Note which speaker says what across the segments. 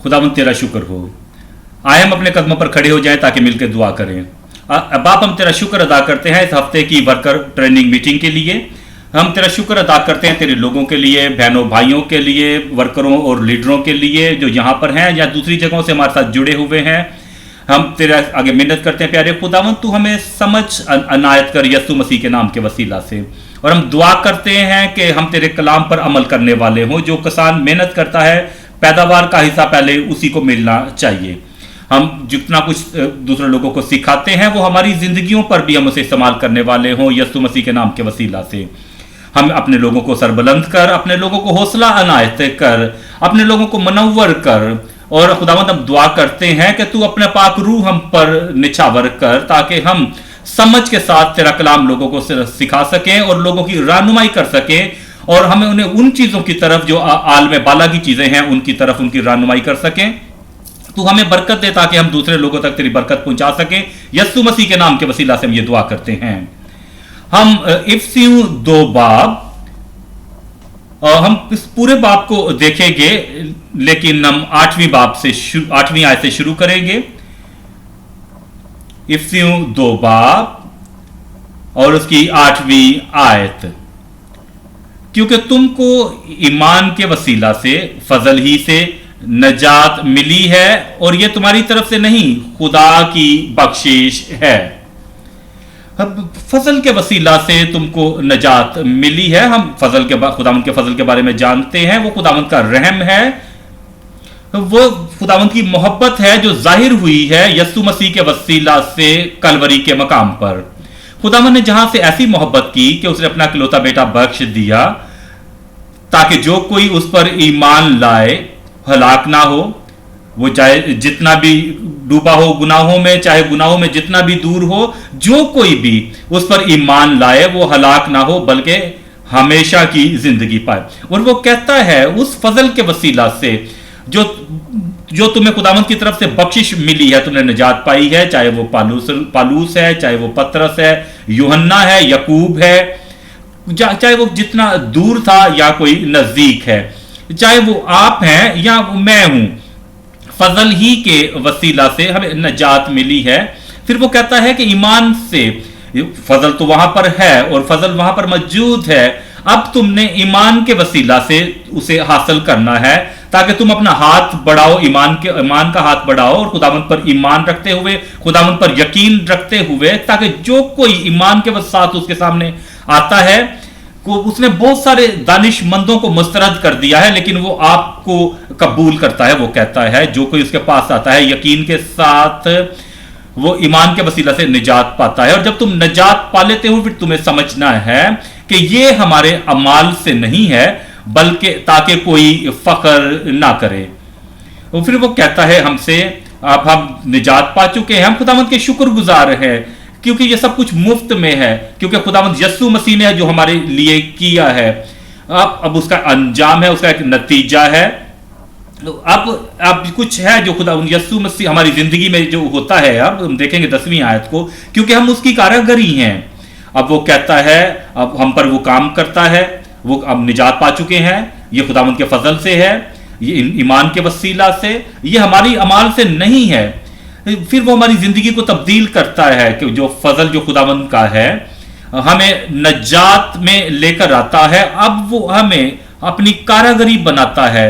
Speaker 1: खुदावंद तेरा शुक्र हो। आए हम अपने कदमों पर खड़े हो जाएं ताकि मिलकर दुआ करें। बाप हम तेरा शुक्र अदा करते हैं इस हफ्ते की वर्कर ट्रेनिंग मीटिंग के लिए। हम तेरा शुक्र अदा करते हैं तेरे लोगों के लिए, बहनों भाइयों के लिए, वर्करों और लीडरों के लिए जो यहाँ पर हैं या दूसरी जगहों से हमारे साथ जुड़े हुए हैं। हम तेरा आगे मिन्नत करते हैं प्यारे खुदावंद, तू हमें समझ अनायत कर यीशु मसीह के नाम के वसीला से। और हम दुआ करते हैं कि हम तेरे कलाम पर अमल करने वाले हों। जो किसान मेहनत करता है पैदावार का हिस्सा पहले उसी को मिलना चाहिए। हम जितना कुछ दूसरे लोगों को सिखाते हैं वो हमारी जिंदगियों पर भी हम उसे इस्तेमाल करने वाले हों यीशु मसीह के नाम के वसीला से। हम अपने लोगों को सरबुलंद कर, अपने लोगों को हौसला अनायत कर, अपने लोगों को मनव्वर कर। और खुदावंद हम दुआ करते हैं कि तू अपने पाक रूह हम पर निछावर कर ताकि हम समझ के साथ तेरा कलाम लोगों को सिखा सकें और लोगों की रहनुमाई कर सकें और हमें उन्हें उन चीज़ों की तरफ जो आलम बाला की चीज़ें हैं उनकी तरफ उनकी रहनुमाई कर सकें। तू हमें बरकत दे ताकि हम दूसरे लोगों तक तेरी बरकत पहुंचा सकें। यीशु मसीह के नाम के वसीला से हम ये दुआ करते हैं। हम इफिसियों 2 बाब हम इस पूरे बाब को देखेंगे लेकिन हम 8वीं आयत से शुरू करेंगे। इफिसियों 2 बाब और उसकी 8वीं आयत। क्योंकि तुमको ईमान के वसीला से फजल ही से नजात मिली है और यह तुम्हारी तरफ से नहीं खुदा की बख्शिश है। अब फजल के वसीला से तुमको नजात मिली है। हम फजल के खुदावंद के फजल के बारे में जानते हैं। वो खुदावंद का रहम है, वो खुदावंद की मोहब्बत है जो जाहिर हुई है यीशु मसीह के वसीला से कलवरी के मकाम पर। खुदावंद ने जहां से ऐसी मोहब्बत की कि उसने अपना इकलौता बेटा बख्श दिया ताकि जो कोई उस पर ईमान लाए हलाक ना हो। वो चाहे जितना भी डूबा हो गुनाहों में, चाहे गुनाहों में जितना भी दूर हो, जो कोई भी उस पर ईमान लाए वो हलाक ना हो बल्कि हमेशा की जिंदगी पाए। और वो कहता है उस फजल के वसीला से जो तुम्हें खुदावंद की तरफ से बख्शिश मिली है, तुमने निजात पाई है, चाहे वो पालूस है, चाहे वो पतरस है, यूहन्ना है, यकूब है, चाहे वो जितना दूर था या कोई नजदीक है, चाहे वो आप हैं या मैं हूं, फजल ही के वसीला से हमें नजात मिली है। फिर वो कहता है कि ईमान से फजल तो वहां पर है और फजल वहां पर मौजूद है। अब तुमने ईमान के वसीला से उसे हासिल करना है ताकि तुम अपना हाथ बढ़ाओ, ईमान का हाथ बढ़ाओ और खुदावंद पर ईमान रखते हुए, खुदावंद पर यकीन रखते हुए, ताकि जो कोई ईमान के साथ उसके सामने आता है को उसने बहुत सारे दानिशमंदों को मुस्तरद कर दिया है लेकिन वो आपको कबूल करता है। वो कहता है जो कोई उसके पास आता है यकीन के साथ वो ईमान के वसीला से निजात पाता है। और जब तुम निजात पा लेते हो फिर तुम्हें समझना है कि ये हमारे अमाल से नहीं है बल्कि ताकि कोई फख्र ना करे। और फिर वो कहता है हमसे अब हम निजात पा चुके हैं, हम खुदावंद के शुक्रगुजार हैं क्योंकि ये सब कुछ मुफ्त में है, क्योंकि खुदावंद यीशु मसीह ने जो हमारे लिए किया है अब उसका अंजाम है, उसका एक नतीजा है। अब कुछ है जो खुदावंद यीशु मसीह हमारी जिंदगी में जो होता है। अब हम देखेंगे 10वीं आयत को, क्योंकि हम उसकी कारागरी हैं। अब वो कहता है अब हम पर वो काम करता है, वो अब निजात पा चुके हैं, ये खुदावंद के फजल से है, ये ईमान के वसीला से, ये हमारी अमाल से नहीं है। फिर वो हमारी जिंदगी को तब्दील करता है कि जो फजल जो खुदावंद का है हमें नजात में लेकर आता है। अब वो हमें अपनी कारागरी बनाता है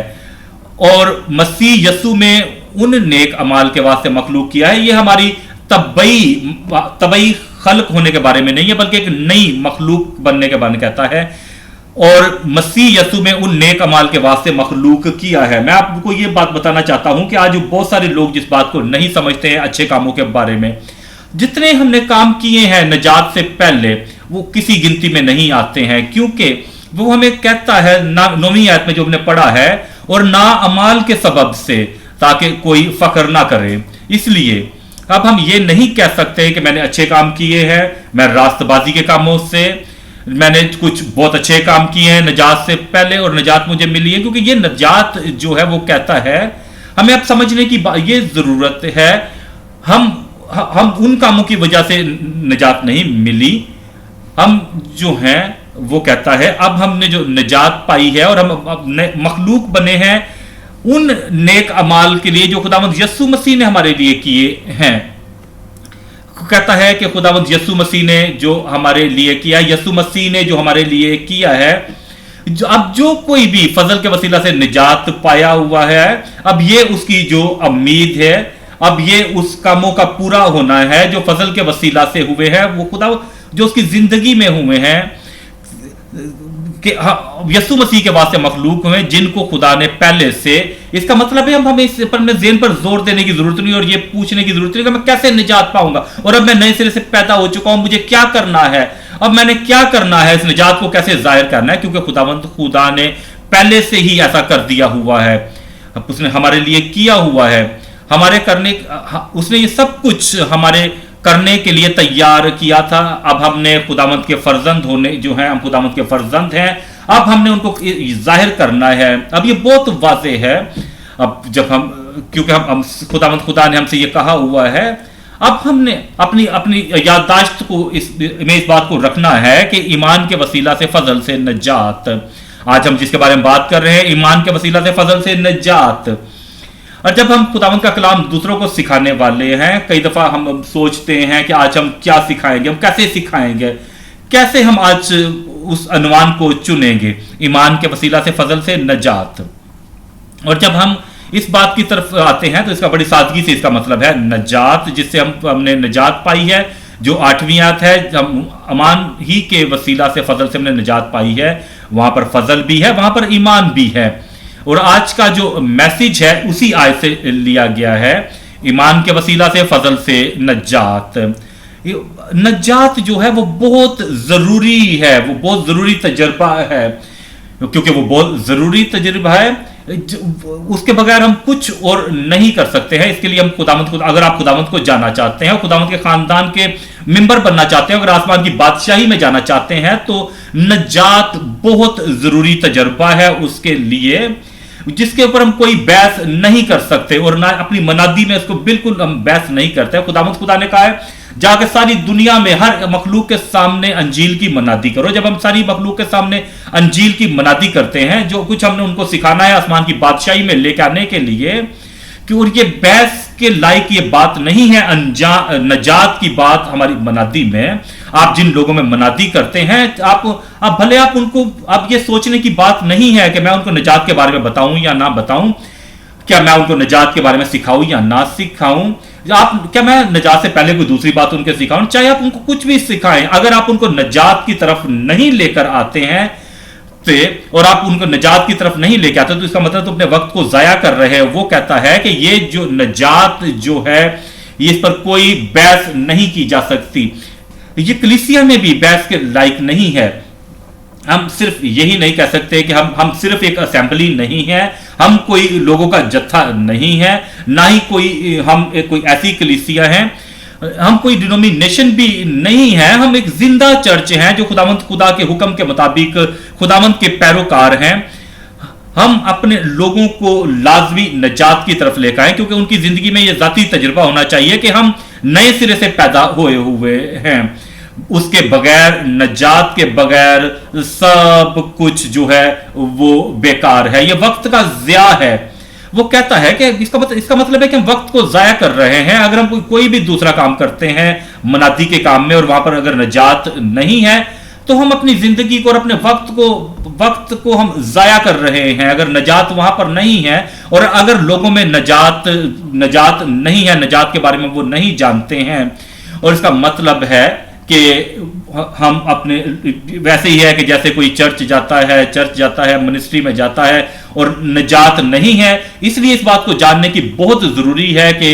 Speaker 1: और मसीह यीशु में उन नेक अमाल के वास्ते मखलूक किया है। ये हमारी तबई खल्क होने के बारे में नहीं है बल्कि एक नई मखलूक बनने के बारे में कहता है। और मसीह यीशु में उन नेक अमाल के वास्ते मखलूक किया है। मैं आपको ये बात बताना चाहता हूं कि आज बहुत सारे लोग जिस बात को नहीं समझते हैं अच्छे कामों के बारे में, जितने हमने काम किए हैं निजात से पहले वो किसी गिनती में नहीं आते हैं, क्योंकि वो हमें कहता है 9वीं आयत में जो हमने पढ़ा है, और ना अमाल के सबब से ताकि कोई फख्र ना करे। इसलिए अब हम ये नहीं कह सकते कि मैंने अच्छे काम किए हैं, मैं रास्तबाजी के कामों से मैंने कुछ बहुत अच्छे काम किए हैं निजात से पहले और निजात मुझे मिली है, क्योंकि ये निजात जो है वो कहता है हमें अब समझने की ये जरूरत है हम उन कामों की वजह से निजात नहीं मिली। हम जो हैं वो कहता है अब हमने जो निजात पाई है और हम मखलूक बने हैं उन नेक अमाल के लिए जो खुदावंद यीशु मसीह ने हमारे लिए किए हैं। कहता है कि खुदावंद यीशु मसीह ने जो हमारे लिए किया, यीशु मसीह ने जो हमारे लिए किया है, अब जो कोई भी फजल के वसीला से निजात पाया हुआ है, अब ये उसकी जो उम्मीद है, अब ये उस कामों का पूरा होना है जो फजल के वसीला से हुए हैं, वो खुदा जो उसकी जिंदगी में हुए हैं कि यीशु मसीह के वास्ते मखलूक हुए जिनको खुदा ने पहले से। इसका मतलब है हमें इस पर अपने ज़हन पर जोर देने की जरूरत नहीं और ये पूछने की जरूरत नहीं कि मैं कैसे निजात पाऊंगा, और अब मैं नए सिरे से पैदा हो चुका हूं, मुझे क्या करना है, अब मैंने क्या करना है, इस निजात को कैसे जाहिर करना है, क्योंकि खुदा ने पहले से ही ऐसा कर दिया हुआ है, उसने हमारे लिए किया हुआ है, हमारे करने, उसने ये सब कुछ हमारे करने के लिए तैयार किया था। अब हमने खुदावंद के फर्जंद होने जो हैं, हम खुदावंद के फर्जंद हैं, अब हमने उनको जाहिर करना है। अब ये बहुत वाज़ेह है, अब जब हम, क्योंकि हम खुदा ने हमसे ये कहा हुआ है, अब हमने अपनी अपनी याददाश्त को इस बात को रखना है कि ईमान के वसीला से फजल से नजात, आज हम जिसके बारे में बात कर रहे हैं, ईमान के वसीला से फजल से नजात। और जब हम खुदावंद का कलाम दूसरों को सिखाने वाले हैं, कई दफ़ा हम सोचते हैं कि आज हम क्या सिखाएंगे, हम कैसे सिखाएंगे, कैसे हम आज उस अनवान को चुनेंगे, ईमान के वसीला से फजल से नजात। और जब हम इस बात की तरफ आते हैं तो इसका बड़ी सादगी से इसका मतलब है नजात, जिससे हमने नजात पाई है, जो 8वीं आयत है, हम अमान ही के वसीला से फजल से हमने नजात पाई है, वहां पर फजल भी है, वहां पर ईमान भी है। और आज का जो मैसेज है उसी आयत से लिया गया है, ईमान के वसीला से फजल से नजात। नजात जो है वो बहुत जरूरी है, वो बहुत जरूरी तजर्बा है, क्योंकि वो बहुत जरूरी तजर्बा है, उसके बगैर हम कुछ और नहीं कर सकते हैं। इसके लिए हम खुदावंद को, अगर आप खुदावंद को जाना चाहते हैं, खुदावंद के खानदान के मेंबर बनना चाहते हैं, अगर आसमान की बादशाही में जाना चाहते हैं, तो नजात बहुत जरूरी तजर्बा है उसके लिए, जिसके ऊपर हम कोई बहस नहीं कर सकते, और ना अपनी मनादी में इसको बिल्कुल हम बहस नहीं करते। खुदा ने कहा है जाके सारी दुनिया में हर मखलूक के सामने अंजील की मनादी करो। जब हम सारी मखलूक के सामने अंजील की मनादी करते हैं, जो कुछ हमने उनको सिखाना है आसमान की बादशाही में लेकर आने के लिए, कि और ये बहस के लायक ये बात नहीं है नजात की बात हमारी मनादी में। आप जिन लोगों में मनादी करते हैं, आप भले आप उनको, अब ये सोचने की बात नहीं है कि मैं उनको नजात के बारे में बताऊं या ना बताऊं, क्या मैं उनको नजात के बारे में सिखाऊं या ना सिखाऊं, क्या मैं नजात से पहले कोई दूसरी बात उनको सिखाऊं, चाहे आप उनको कुछ भी सिखाएं, अगर आप उनको नजात की तरफ नहीं लेकर आते हैं और आप उनको नजात की तरफ नहीं लेके आते, तो इसका मतलब तो अपने वक्त को जाया कर रहे हैं। वो कहता है कि ये जो नजात जो है, ये इस पर कोई बहस नहीं की जा सकती, ये कलीसिया में भी बहस के लायक नहीं है। हम सिर्फ यही नहीं कह सकते कि हम सिर्फ एक असेंबली नहीं है, हम कोई लोगों का जत्था नहीं है, ना ही कोई ऐसी कलीसिया है, हम कोई डिनोमिनेशन भी नहीं है, हम एक जिंदा चर्च हैं जो खुदा के हुक्म के मुताबिक खुदावंद के पैरोकार हैं। हम अपने लोगों को लाजमी नजात की तरफ लेकर आए, क्योंकि उनकी जिंदगी में यह जाती तजुर्बा होना चाहिए कि हम नए सिरे से पैदा हुए हैं। उसके बगैर, नजात के बगैर सब कुछ जो है वो बेकार है, ये वक्त का ज़िया है। वो कहता है कि इसका मतलब है कि हम वक्त को ज़ाया कर रहे हैं। अगर हम कोई भी दूसरा काम करते हैं मनादी के काम में, और वहां पर अगर नजात नहीं है, तो हम अपनी जिंदगी को और अपने वक्त को हम ज़ाया कर रहे हैं। अगर नजात वहां पर नहीं है, और अगर लोगों में नजात नहीं है, नजात के बारे में वो नहीं जानते हैं, और इसका मतलब है कि हम अपने, वैसे ही है कि जैसे कोई चर्च जाता है, मिनिस्ट्री में जाता है और नजात नहीं है। इसलिए इस बात को जानने की बहुत जरूरी है कि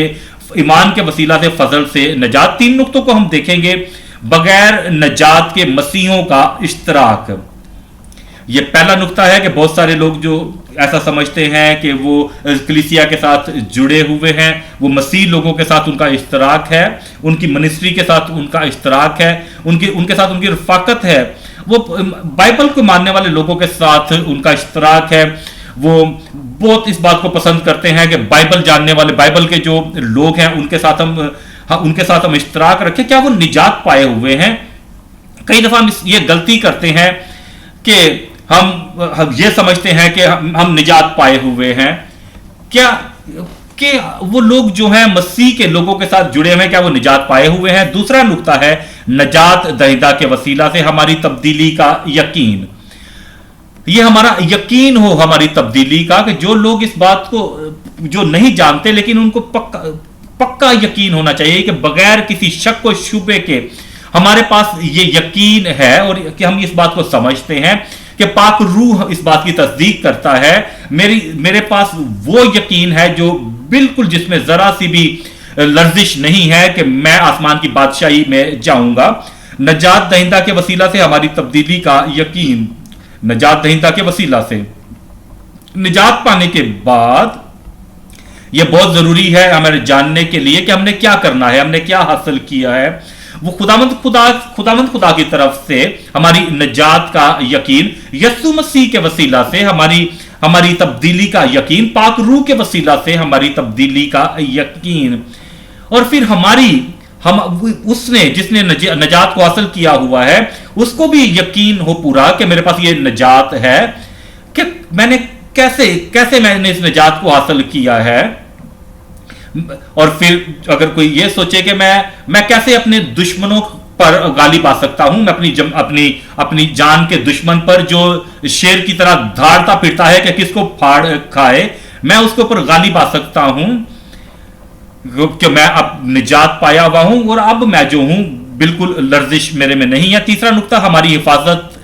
Speaker 1: ईमान के वसीला से फजल से नजात। 3 नुक्तों को हम देखेंगे। बगैर नजात के मसीहों का इश्तराक, ये पहला नुक्ता है कि बहुत सारे लोग जो ऐसा समझते हैं कि वो कलीसिया के साथ जुड़े हुए हैं, वो मसीह लोगों के साथ उनका इश्तराक है, उनकी मिनिस्ट्री के साथ उनका इश्तराक है, उनके साथ उनकी रफाकत है। वो बाइबल को मानने वाले लोगों के साथ उनका इश्तराक है। वो बहुत इस बात को पसंद करते हैं कि बाइबल जानने वाले, बाइबल के जो लोग हैं उनके साथ हम इश्तराक रखें। क्या वो निजात पाए हुए हैं? कई दफा हम ये गलती करते हैं कि हम ये समझते हैं कि हम निजात पाए हुए हैं, کیا کہ وہ لوگ جو ہیں مسیح کے لوگوں کے ساتھ جڑے ہوئے ہیں، کیا وہ نجات پائے ہوئے ہیں؟ دوسرا نقطہ ہے نجات دہندہ کے وسیلہ سے ہماری تبدیلی کا یقین. یہ ہمارا یقین ہو ہماری تبدیلی کا، کہ جو لوگ اس بات کو جو نہیں جانتے لیکن ان کو پکا یقین ہونا چاہیے کہ بغیر کسی شک و شبے کے ہمارے پاس یہ یقین ہے، اور کہ ہم اس بات کو سمجھتے ہیں کہ پاک روح اس بات کی تصدیق کرتا ہے. میرے پاس وہ یقین ہے جو بالکل جس میں ذرا سی بھی لرزش نہیں ہے کہ میں آسمان کی بادشاہی میں جاؤں گا. نجات دہندہ کے وسیلہ سے ہماری تبدیلی کا یقین. نجات دہندہ کے وسیلہ سے نجات پانے کے بعد یہ بہت ضروری ہے ہمیں جاننے کے لیے کہ ہم نے کیا کرنا ہے، ہم نے کیا حاصل کیا ہے. وہ خداوند خدا کی طرف سے ہماری نجات کا یقین، یسوع مسیح کے وسیلہ سے ہماری تبدیلی کا یقین، پاک روح کے وسیلہ سے ہماری تبدیلی کا یقین. اور پھر اس نے جس نے نجات کو حاصل کیا ہوا ہے اس کو بھی یقین ہو پورا کہ میرے پاس یہ نجات ہے، کہ میں نے کیسے میں نے اس نجات کو حاصل کیا ہے. اور پھر اگر کوئی یہ سوچے کہ میں کیسے اپنے دشمنوں پر غالب آ سکتا ہوں، میں اپنی جان کے دشمن پر جو شیر کی طرح دھاڑتا پھرتا ہے کہ کس کو پھاڑ کھائے، میں اس کے اوپر غالب آ سکتا ہوں کہ میں اب نجات پایا ہوا ہوں اور اب میں جو ہوں بالکل لرزش میرے میں نہیں ہے. تیسرا نقطہ ہماری حفاظت،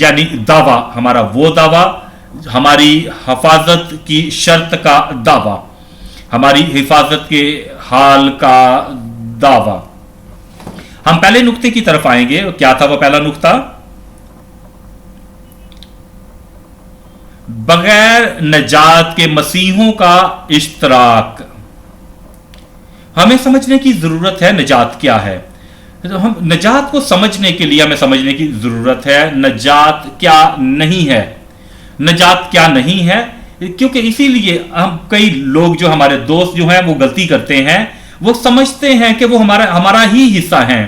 Speaker 1: یعنی دعویٰ، ہمارا وہ دعویٰ، ہماری حفاظت کی شرط کا دعویٰ، ہماری حفاظت کے حال کا دعویٰ. ہم پہلے نقطے کی طرف آئیں گے. کیا تھا وہ پہلا نقطہ؟ بغیر نجات کے مسیحوں کا اشتراک. ہمیں سمجھنے کی ضرورت ہے نجات کیا ہے. ہم نجات کو سمجھنے کے لیے ہمیں سمجھنے کی ضرورت ہے نجات کیا نہیں ہے. نجات کیا نہیں ہے، کیونکہ اسی لیے ہم کئی لوگ جو ہمارے دوست جو ہیں وہ غلطی کرتے ہیں. وہ سمجھتے ہیں کہ وہ ہمارا ہی حصہ ہیں.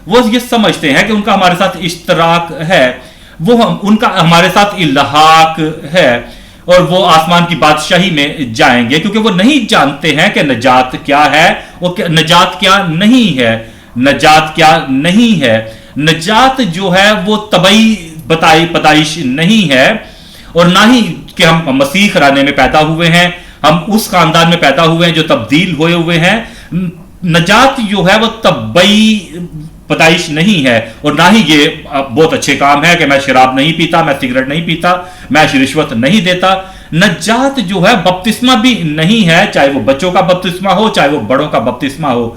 Speaker 1: وہ یہ سمجھتے ہیں کہ ان کا ہمارے ساتھ اشتراک ہے، ان کا ہمارے ساتھ الحاق ہے، اور وہ آسمان کی بادشاہی میں جائیں گے، کیونکہ وہ نہیں جانتے ہیں کہ نجات کیا ہے اور نجات کیا نہیں ہے. نجات کیا نہیں ہے. نجات جو ہے وہ طبعی پیدائش نہیں ہے، اور نہ ہی کہ ہم مسیح گھرانے میں پیدا ہوئے ہیں، ہم اس خاندان میں پیدا ہوئے ہیں جو تبدیل ہوئے ہیں. نجات جو ہے وہ طبعی پیدائش نہیں ہے، اور نہ ہی یہ بہت اچھے کام ہے کہ میں شراب نہیں پیتا، میں سگریٹ نہیں پیتا، میں رشوت نہیں دیتا. نجات جو ہے بپتسمہ بھی نہیں ہے، چاہے وہ بچوں کا بپتسمہ ہو چاہے وہ بڑوں کا بپتسمہ ہو.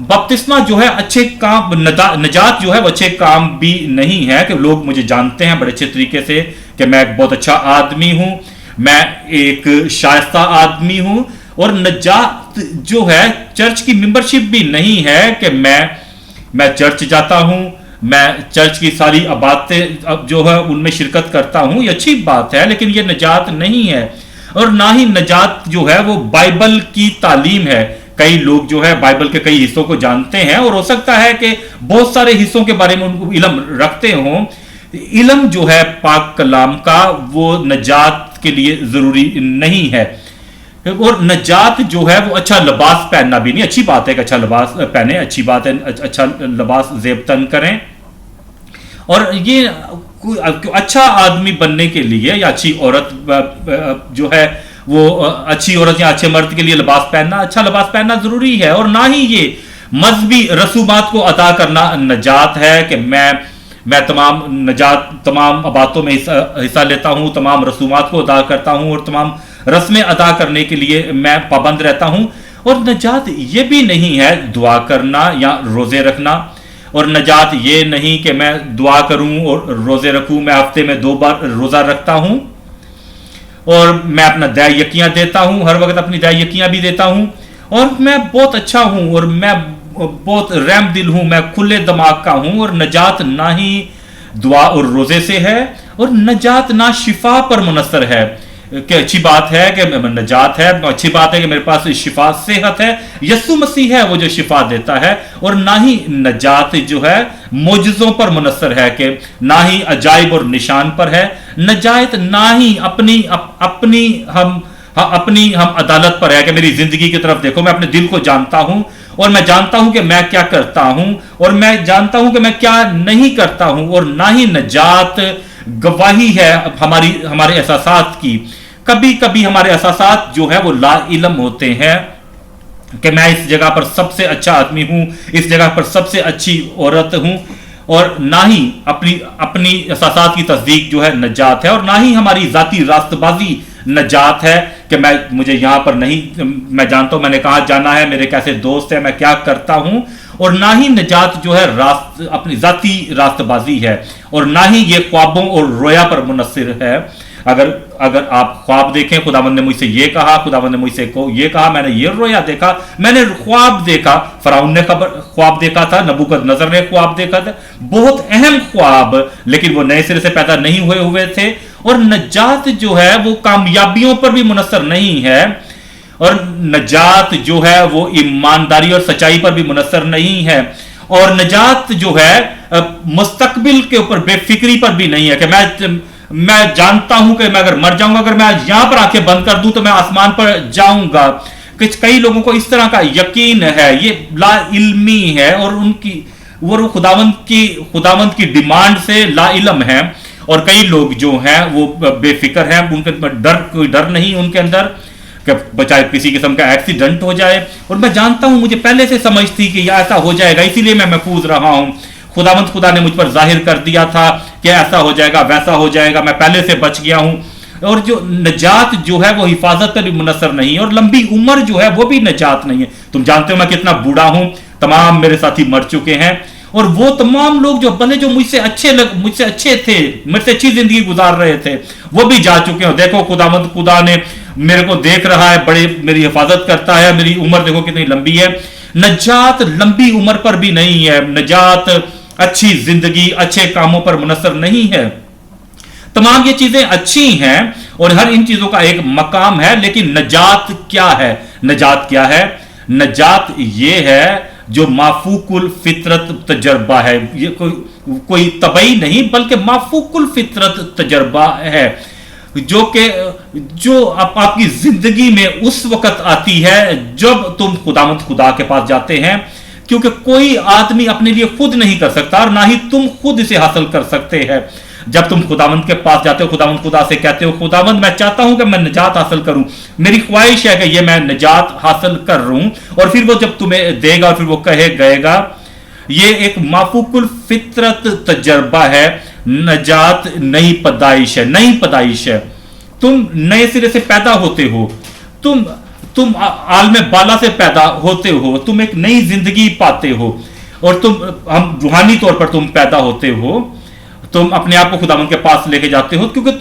Speaker 1: بپتسمہ جو ہے اچھے کام، نجات جو ہے وہ اچھے کام بھی نہیں ہے کہ لوگ مجھے جانتے ہیں بڑے اچھے طریقے سے کہ میں ایک بہت اچھا آدمی ہوں، میں ایک شائستہ آدمی ہوں. اور نجات جو ہے چرچ کی ممبرشپ بھی نہیں ہے کہ میں چرچ جاتا ہوں، میں چرچ کی ساری باتیں جو ہے ان میں شرکت کرتا ہوں. یہ اچھی بات ہے لیکن یہ نجات نہیں ہے. اور نہ ہی نجات جو ہے وہ بائبل کی تعلیم ہے. کئی لوگ جو ہے بائبل کے کئی حصوں کو جانتے ہیں، اور ہو سکتا ہے کہ بہت سارے حصوں کے بارے میں ان کو علم رکھتے ہوں. علم جو ہے پاک کلام کا وہ نجات کے لیے ضروری نہیں ہے. اور نجات جو ہے وہ اچھا لباس پہننا بھی نہیں. اچھی بات ہے کہ اچھا لباس پہنے، اچھی بات ہے اچھا لباس زیب تن کریں، اور یہ اچھا آدمی بننے کے لیے یا اچھی عورت جو ہے وہ اچھی عورت یا اچھے مرد کے لیے لباس پہننا، اچھا لباس پہننا ضروری ہے. اور نہ ہی یہ مذہبی رسومات کو ادا کرنا نجات ہے کہ میں تمام باتوں میں حصہ لیتا ہوں، تمام رسومات کو ادا کرتا ہوں، اور تمام رسمیں ادا کرنے کے لیے میں پابند رہتا ہوں. اور نجات یہ بھی نہیں ہے دعا کرنا یا روزے رکھنا. اور نجات یہ نہیں کہ میں دعا کروں اور روزے رکھوں. میں ہفتے میں 2 بار روزہ رکھتا ہوں، اور میں اپنا دیا یقیاں دیتا ہوں، ہر وقت اپنی دیا یقیاں بھی دیتا ہوں، اور میں بہت اچھا ہوں، اور میں بہت رحم دل ہوں، میں کھلے دماغ کا ہوں. اور نجات نہ ہی دعا اور روزے سے ہے، اور نجات نہ شفا پر منحصر ہے. कि अच्छी बात है कि नजात है, अच्छी बात है कि मेरे पास शिफा सेहत है। यस्सु मसीह है वो जो शिफा देता है, और ना ही नजात जो है मोजज़ों पर मुनस्सर है, कि ना ही अजाइब और निशान पर है नजात, ना ही अपनी हम अदालत पर है कि मेरी जिंदगी की तरफ देखो, मैं अपने दिल को जानता हूं और मैं जानता हूं कि मैं क्या करता हूं और मैं जानता हूं कि मैं क्या नहीं करता हूं। और ना ही नजात गवाही है हमारे एहसासात की। कभी कभी हमारे एहसासात जो है वो ला इल्म होते हैं कि मैं इस जगह पर सबसे अच्छा आदमी हूं, इस जगह पर सबसे अच्छी औरत हूं, और ना ही अपनी एहसासात की तस्दीक जो है नजात है, और ना ही हमारी जाती रास्तबाजी नजात है कि मुझे यहां पर नहीं, मैं जानता हूं मैंने कहां जाना है, मेरे कैसे दोस्त है, मैं क्या करता हूं। और ना ही नजात जो है अपनी जाती रास्तबाजी है, और ना ही ये ख्वाबों और रोया पर मुनस्सिर है। अगर आप ख्वाब देखें, खुदावंद ने मुझसे ये कहा, खुदावंद ने मुझसे ये कहा, मैंने ये रोया देखा, मैंने ख्वाब देखा, फराउन ने ख्वाब देखा था, नबूकदनजर ने ख्वाब देखा था, बहुत अहम ख्वाब, लेकिन वो नए सिरे से पैदा नहीं हुए थे। और नजात जो है वो कामयाबियों पर भी मुनस्सर नहीं है, और नजात जो है वो ईमानदारी और सच्चाई पर भी मुनस्सर नहीं है, और नजात जो है मुस्तकबिल के ऊपर बेफिक्री पर भी नहीं है कि मैं जानता हूं कि मैं अगर मर जाऊंगा, अगर मैं यहां पर आंखें बंद कर दूं तो मैं आसमान पर जाऊंगा। कई लोगों को इस तरह का यकीन है, ये ला इल्मी है, और वो खुदावंद की डिमांड से ला इल्म है। और कई लोग जो हैं वो बेफिक्र हैं, उनके कोई डर नहीं उनके अंदर कि बचाए किसी किस्म का एक्सीडेंट हो जाए। और मैं जानता हूं, मुझे पहले से समझ थी कि यह ऐसा हो जाएगा, इसीलिए मैं महफूज रहा हूं। खुदा ने मुझ पर जाहिर कर दिया था कि ऐसा हो जाएगा, वैसा हो जाएगा, मैं पहले से बच गया हूं। और जो नजात जो है वो हिफाजत पर भी मुनस्सर नहीं है, और लंबी उम्र जो है वो भी नजात नहीं है। तुम जानते हो मैं कितना बूढ़ा हूं, तमाम मेरे साथी मर चुके हैं, और वो तमाम लोग जो भले जो मुझसे अच्छे थे, मुझसे अच्छी जिंदगी गुजार रहे थे, वो भी जा चुके हैं। देखो खुदा ने मेरे को देख रहा है, मेरी हिफाजत करता है, मेरी उम्र देखो कितनी लंबी है। नजात लंबी उम्र पर भी नहीं है, नजात अच्छी जिंदगी, अच्छे कामों पर मुनस्सर नहीं है। तमाम ये चीजें अच्छी हैं और हर इन चीजों का एक मकाम है, लेकिन नजात क्या है? नजात ये है जो माफूकुल फितरत तजर्बा है। ये कोई तबई नहीं बल्कि माफूकुल फितरत तजर्बा है, जो आपकी जिंदगी में उस वक्त आती है जब तुम खुदा के पास जाते हैं, क्योंकि कोई आदमी अपने लिए खुद नहीं कर सकता और ना ही तुम खुद इसे हासिल कर सकते हैं। जब तुम खुदावंद के पास जाते हो, खुदा से कहते हो, खुदावंद मैं चाहता हूं कि मैं निजात हासिल करूं, मेरी ख्वाहिश है कि ये मैं निजात हासिल कर लूं, और फिर वो जब तुम्हें देगा और फिर वो कहेगा, ये एक माफूकुल फितरत तजर्बा है। नजात नई पैदाइश है। तुम नए सिरे से पैदा होते हो, तुम आलमे बाला से पैदा होते हो, तुम एक नई जिंदगी पाते हो, और हम रूहानी तौर पर तुम पैदा होते हो, तुम अपने आप को खुदावंद के पास लेके जाते हो, क्योंकि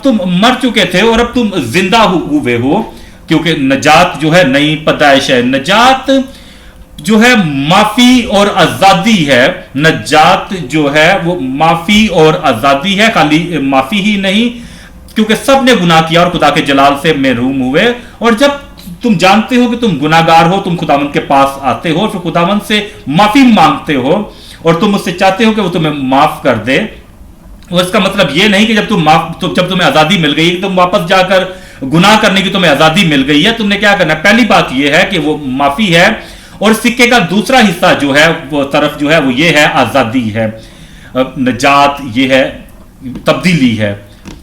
Speaker 1: तुम मर चुके थे और अब तुम जिंदा हुए हो, क्योंकि नजात जो है नई पैदाइश है। नजात जो है माफी और आजादी है। नजात जो है वो माफी और आजादी है, खाली माफी ही नहीं, क्योंकि सब ने गुनाह किया और खुदा के जलाल से महरूम हुए। और जब तुम जानते हो कि तुम गुनाहगार हो, तुम खुदावंद के पास आते हो, फिर खुदावंद से माफी मांगते हो और तुम उससे चाहते हो कि वो तुम्हें माफ कर दे। और इसका मतलब ये नहीं कि जब तुम्हें आजादी मिल गई, तुम वापस जाकर गुनाह करने की तुम्हें आजादी मिल गई है। तुमने क्या करना है? पहली बात यह है कि वो माफी है, और सिक्के का दूसरा हिस्सा जो है वो तरफ जो है वो ये है आजादी है। नजात ये है तब्दीली है,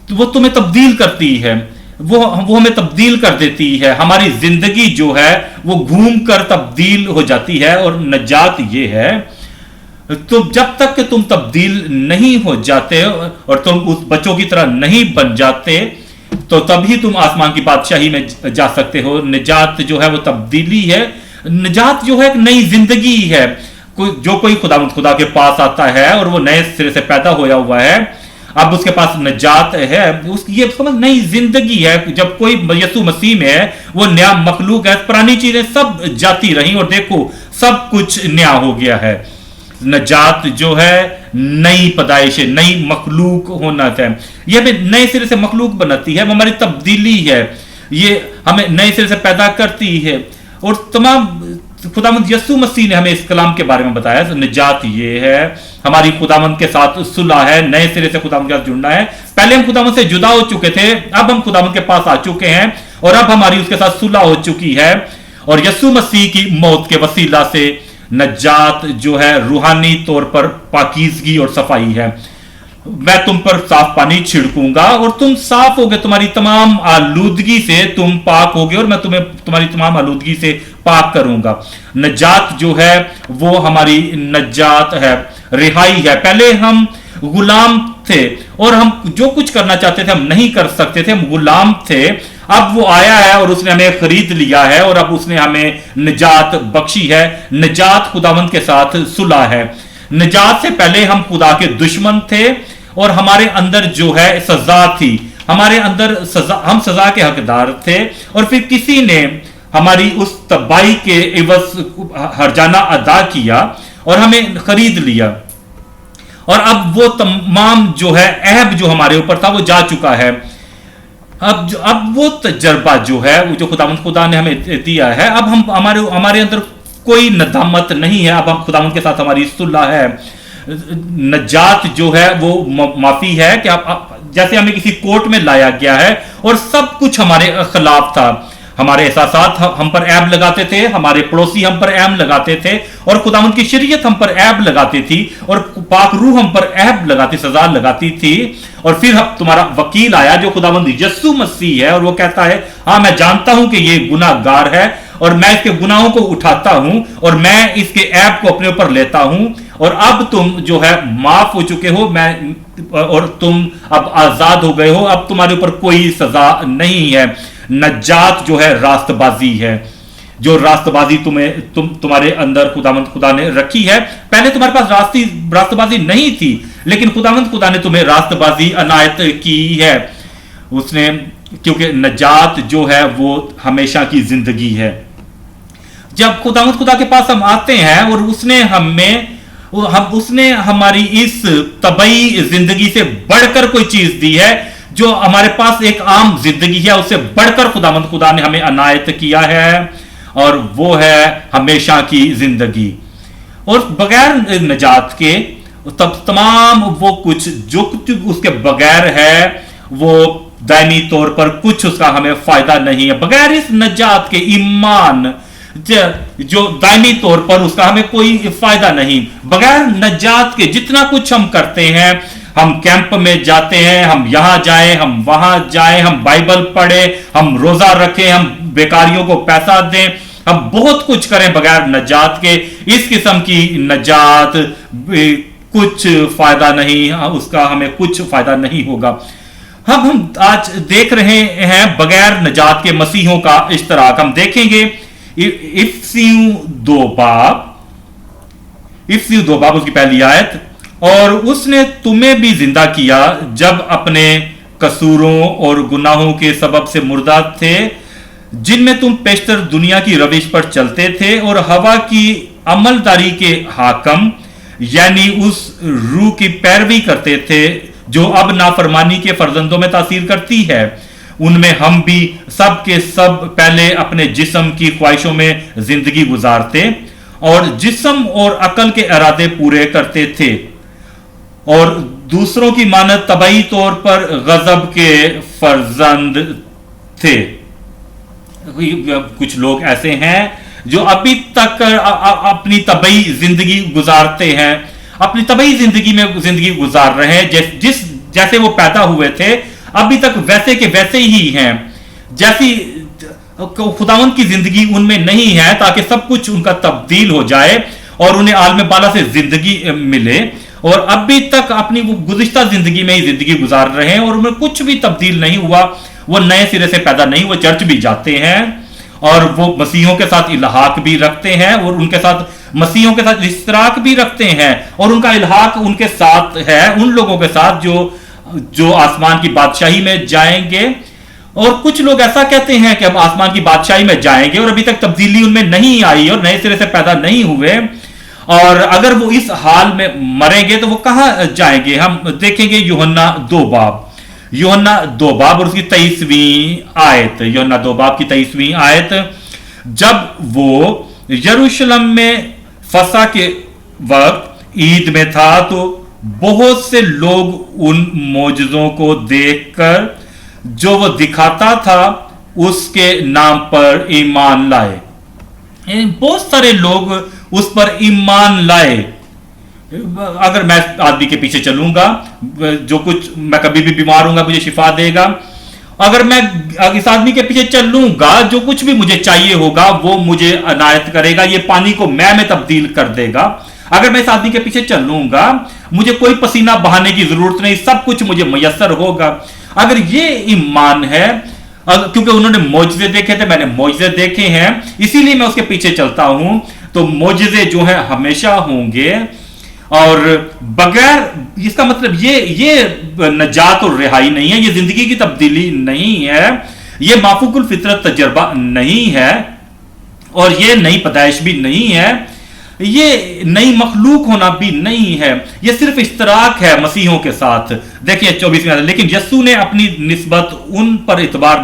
Speaker 1: तो वो तुम्हें तब्दील करती है, वो हमें तब्दील कर देती है। हमारी जिंदगी जो है वो घूम कर तब्दील हो जाती है, और नजात ये है तो जब तक कि तुम तब्दील नहीं हो जाते और तुम उस बच्चों की तरह नहीं बन जाते, तो तभी तुम आसमान की बादशाही में जा सकते हो। निजात जो है वो तब्दीली है। निजात जो है एक नई जिंदगी है। जो कोई खुदा के पास आता है और वो नए सिरे से पैदा होया हुआ है, अब उसके पास नजात है, ये समझ नई जिंदगी है। जब कोई यीशु मसीह में है, वो नया मखलूक है। पुरानी चीजें सब जाती रही और देखो सब कुछ नया हो गया है। नजात जो है नई पैदाइश है, नई मखलूक होना है। ये हमें नए सिरे से मखलूक बनाती है, हमारी तब्दीली है, ये हमें नए सिरे से पैदा करती है। और तमाम खुदावंद यस्सु मसीह ने हमें इस कलाम के बारे में बताया। तो निजात ये है, हमारी खुदावंद के साथ सुलह है, नए सिरे से खुदावंद के साथ जुड़ना है। पहले हम खुदावंद से जुदा हो चुके थे, अब हम खुदावंद के पास आ चुके हैं और अब हमारी उसके साथ सुलह हो चुकी है। और यस्सु मसीह की मौत के वसीला से नजात जो है रूहानी तौर पर पाकीज़गी और सफाई है। मैं तुम पर साफ पानी छिड़कूंगा और तुम साफ होगे, तुम्हारी तमाम आलूदगी से तुम पाक होगे और मैं तुम्हें तुम्हारी तमाम आलूदगी से पाक करूंगा। नजात जो है वो हमारी नजात है, रिहाई है। पहले हम गुलाम थे और हम जो कुछ करना चाहते थे हम नहीं कर सकते थे, हम गुलाम थे। अब वो आया है और उसने हमें खरीद लिया है और अब उसने हमें निजात बख्शी है। निजात खुदावंद के साथ सुलह है। निजात से पहले हम खुदा के दुश्मन थे और हमारे अंदर जो है सजा थी, हमारे अंदर सजा, हम सजा के हकदार थे। और फिर किसी ने हमारी उस तबाही के एवज हर्जाना अदा किया और हमें खरीद लिया। और अब वो तमाम जो है ऐब जो हमारे ऊपर था वो जा चुका है। अब वो तजर्बा जो है वो जो खुदा ने हमें दिया है, अब हम हमारे अंदर कोई नदामत नहीं है। अब हम खुदावंद के साथ हमारी सुलह है। नजात जो है वो माफी है कि आप जैसे हमें किसी कोर्ट में लाया गया है और सब कुछ हमारे खिलाफ था। हमारे एहसासात हम पर ऐब लगाते थे, हमारे पड़ोसी हम पर ऐब लगाते थे और खुदावंद की शरीयत हम पर ऐब लगाती थी और पाक रूह हम पर ऐब लगाती, सजा लगाती थी। और फिर तुम्हारा वकील आया जो खुदावंद यस्सु मसीह है और वो कहता है हाँ मैं जानता हूं कि ये गुनाहगार है और मैं इसके गुनाहों को उठाता हूं और मैं इसके ऐब को अपने ऊपर लेता हूं और अब तुम जो है माफ हो चुके हो, मैं और तुम अब आजाद हो गए हो, अब तुम्हारे ऊपर कोई सजा नहीं है। नजात जो है रास्तबाजी है, जो रास्तबाजी तुम्हारे अंदर खुदा ने रखी है। पहले तुम्हारे पास रास्तबाजी नहीं थी, लेकिन खुदा ने तुम्हें रास्तबाजी अनायत की है उसने, क्योंकि नजात जो है वो हमेशा की जिंदगी है। जब खुदा के पास हम आते हैं और उसने हमारी इस तबई जिंदगी से बढ़कर कोई चीज दी है, जो हमारे पास एक आम जिंदगी है, उससे बढ़कर खुदा ने हमें अनायत किया है और वो है हमेशा की जिंदगी। और बगैर नजात के तब तमाम वो कुछ जो कुछ उसके बगैर है वो दायमी तौर पर कुछ उसका हमें फायदा नहीं है। बगैर इस नजात के ईमान जो दायमी तौर पर उसका हमें कोई फायदा नहीं। बगैर नजात के जितना कुछ हम करते हैं, हम कैंप में जाते हैं, हम यहां जाएं, हम वहां जाएं, हम बाइबल पढ़ें, हम रोजा रखें, हम बेकारियों को पैसा दें, हम बहुत कुछ करें बगैर नजात के, इस किस्म की नजात कुछ फायदा नहीं, उसका हमें कुछ फायदा नहीं होगा। अब हम आज देख रहे हैं बगैर नजात के मसीहों का इश्तराक। हम देखेंगे इफ्सियों 2 बाब उसकी पहली आयत। और उसने तुम्हें भी जिंदा किया जब अपने कसूरों और गुनाहों के सबब से मुर्दा थे, जिनमें तुम पेशतर दुनिया की रविश पर चलते थे और हवा की अमलदारी के हाकम यानी उस रूह की पैरवी करते थे जो अब नाफरमानी के फर्जंदों में तासीर करती है। उनमें हम भी सब के सब पहले अपने जिस्म की ख्वाहिशों में जिंदगी गुजारते और जिस्म और अकल के इरादे पूरे करते थे और दूसरों की मानद तबाही तौर पर गजब के फर्जंद थे। कुछ लोग ऐसे हैं जो अभी तक अपनी तबाही जिंदगी गुजारते हैं, अपनी तबाही जिंदगी में जिंदगी गुजार रहे हैं। जैसे वो पैदा हुए थे अभी तक वैसे के वैसे ही हैं, जैसी खुदावंद की जिंदगी उनमें नहीं है, ताकि सब कुछ उनका तब्दील हो जाए और उन्हें आलम बाला से जिंदगी मिले। और अभी तक अपनी वो गुज़िश्ता जिंदगी में ही जिंदगी गुजार रहे हैं और उनमें कुछ भी तब्दील नहीं हुआ, वो नए सिरे से पैदा नहीं, वो चर्च भी जाते हैं और वो मसीहों के साथ इल्हाक भी रखते हैं और उनके साथ मसीहों के साथ इश्तराक भी रखते हैं और उनका इल्हाक उनके साथ है उन लोगों के साथ जो आसमान की बादशाही में जाएंगे। और कुछ लोग ऐसा कहते हैं कि हम आसमान की बादशाही में जाएंगे और अभी तक तब्दीली उनमें नहीं आई और नए सिरे से पैदा नहीं हुए। और अगर वो इस हाल में मरेंगे तो वो कहां जाएंगे? हम देखेंगे यूहन्ना 2 बाब और उसकी 23वीं आयत। यूहन्ना 2 बाब की 23वीं आयत, जब वो यरूशलेम में फसह के वक्त ईद में था तो बहुत से लोग उन मौजज़ों को देखकर जो वो दिखाता था उसके नाम पर ईमान लाए। बहुत सारे लोग उस पर ईमान लाए। अगर मैं आदमी के पीछे चलूंगा, जो कुछ मैं कभी भी बीमार हूंगा मुझे शिफा देगा। अगर मैं इस आदमी के पीछे चलूंगा, जो कुछ भी मुझे चाहिए होगा वो मुझे अनायत करेगा, ये पानी को मैं में तब्दील कर देगा। अगर मैं इस आदमी के पीछे चलूंगा, मुझे कोई पसीना बहाने की जरूरत नहीं, सब कुछ मुझे मयसर होगा। अगर ये ईमान है, क्योंकि उन्होंने मौजज़े देखे थे, मैंने मौजज़े देखे हैं, इसीलिए मैं उसके पीछे चलता हूं, तो मौजज़े जो है हमेशा होंगे। और बगैर, इसका मतलब ये नजात और रिहाई नहीं है, ये जिंदगी की तब्दीली नहीं है, ये माफूकुल फितरत तजर्बा नहीं है, और ये नई पैदाइश भी नहीं है, ये नई मखलूक होना भी नहीं है, ये सिर्फ इश्तराक है मसीहों के साथ। देखिए 24 में, लेकिन यस्सु अपनी निस्बत उन पर इतबार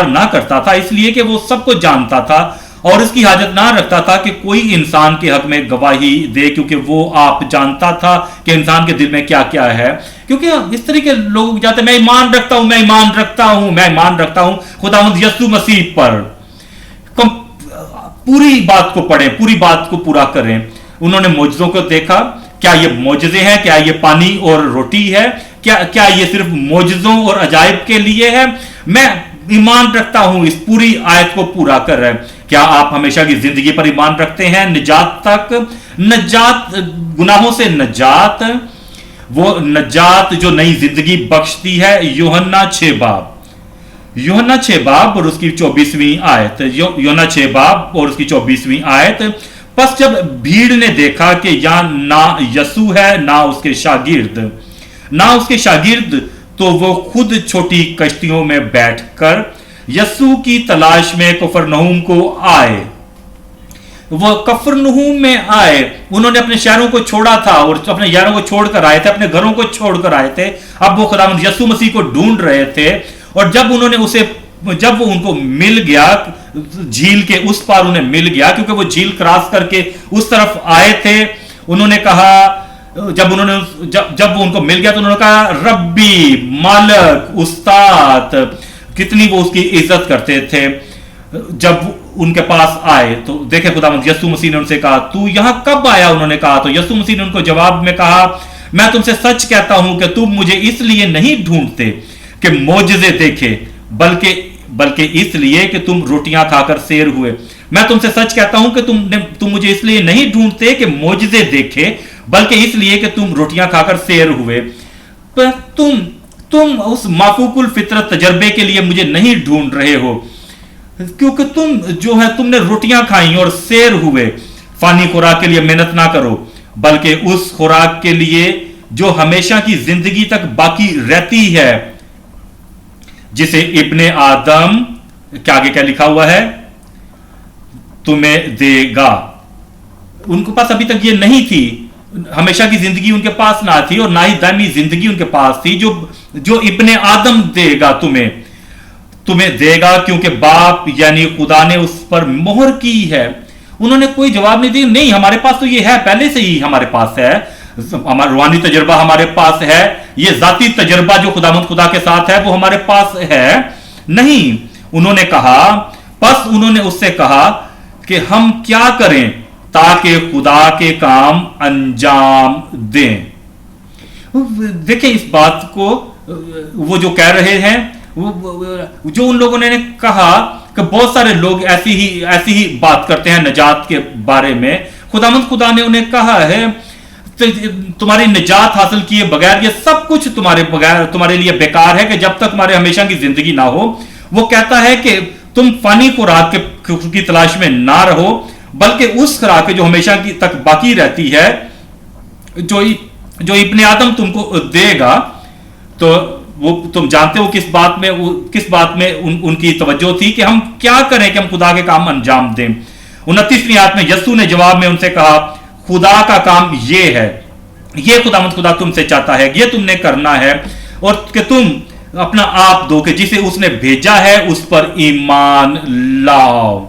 Speaker 1: ना करता था, इसलिए कि वो सबको जानता था और इसकी हाजत ना रखता था कि कोई इंसान के हक में गवाही दे, क्योंकि वो आप जानता था कि इंसान के दिल में क्या क्या है। क्योंकि इस तरह के लोग जाते, मैं ईमान रखता हूं खुदावंद यस्सु मसीह पर। पूरी बात को पढ़ें, पूरी बात को पूरा करें। उन्होंने मौजज़ों को देखा, क्या ये मौजज़े हैं? क्या ये पानी और रोटी है? क्या ये सिर्फ मौजज़ों और अजायब के लिए है? मैं ईमान रखता हूं, इस पूरी आयत को पूरा कर रहे हैं। क्या आप हमेशा की जिंदगी पर ईमान रखते हैं? निजात तक, नजात, गुनाहों से नजात, वो नजात जो नई जिंदगी बख्शती है। यूहन्ना 6 बाब और उसकी 24वीं आयत। यूहन्ना 6 बाब और उसकी 24वीं आयत। बस जब भीड़ ने देखा कि यहां ना यस्सु है ना उसके शागिर्द, तो वो खुद छोटी कश्तियों में बैठकर यस्सु की तलाश में कफरनहूम को आए। वो कफरनहूम में आए, उन्होंने अपने शहरों को छोड़ा था और अपने यारों को छोड़कर आए थे, अपने घरों को छोड़कर आए थे। अब वो खुदावंद यस्सु मसीह को ढूंढ रहे थे, और जब वो उनको मिल गया, झील के उस पार उन्हें मिल गया, क्योंकि वो झील क्रॉस करके उस तरफ आए थे। उन्होंने कहा, जब वो उनको मिल गया तो उन्होंने कहा, रब्बी, मालिक, उस्ताद, कितनी वो उसकी इज्जत करते थे। जब उनके पास आए तो देखे खुदावंद यस्सु मसीह ने उनसे कहा, तू यहां कब आया? उन्होंने कहा, तो यस्सु मसीह ने उनको जवाब में कहा, मैं तुमसे सच कहता हूं कि तुम मुझे इसलिए नहीं ढूंढते कि मौजज़े देखे, बल्कि इसलिए कि तुम रोटियां खाकर सैर हुए। मैं तुमसे सच कहता हूं कि तुम मुझे इसलिए नहीं ढूंढते कि मौजज़े देखे, बल्कि इसलिए कि तुम रोटियां खाकर सैर हुए। पर तुम उस माफूकुल फितरत तजर्बे के लिए मुझे नहीं ढूंढ रहे हो, क्योंकि तुमने रोटियां खाई और सैर हुए। फानी खुराक के लिए मेहनत ना करो, बल्कि उस खुराक के लिए जो हमेशा की जिंदगी तक बाकी रहती है, जिसे इब्ने आदम, क्या आगे क्या लिखा हुआ है, तुम्हें देगा। उनके पास अभी तक ये नहीं थी, हमेशा की जिंदगी उनके पास ना थी, और ना ही दायमी जिंदगी उनके पास थी, जो इब्ने आदम देगा, तुम्हें देगा, क्योंकि बाप यानी खुदा ने उस पर मोहर की है। उन्होंने कोई जवाब नहीं दिया, नहीं हमारे पास तो ये है, पहले से ही हमारे पास है, हमारा रूहानी तजर्बा हमारे पास है, ये जाती तजर्बा जो खुदा के साथ है वो हमारे पास है। नहीं, उन्होंने कहा, बस उन्होंने उससे कहा कि हम क्या करें ताकि खुदा के काम अंजाम दें। देखिए इस बात को वो जो कह रहे हैं, जो उन लोगों ने कहा कि बहुत सारे लोग ऐसी ही बात करते हैं निजात के बारे में। खुदा ने उन्हें कहा है, तुम्हारी निजात हासिल किए बगैर ये सब कुछ तुम्हारे लिए बेकार है, कि जब तक तुम्हारे हमेशा की जिंदगी ना हो। वो कहता है कि तुम फानी खुराक की तलाश में ना रहो, बल्कि उस खुराक जो हमेशा की तक बाकी रहती है, जो इब्ने आदम तुमको देगा। तो वो तुम जानते हो किस बात में उनकी तवज्जो थी कि हम क्या करें कि हम खुदा के काम अंजाम दें। 29वीं आयत में यस्सु ने जवाब में उनसे कहा, खुदा का काम ये है, ये खुदावंद खुदा तुमसे चाहता है, ये तुमने करना है, और कि तुम अपना आप दो कि जिसे उसने भेजा है उस पर ईमान लाओ।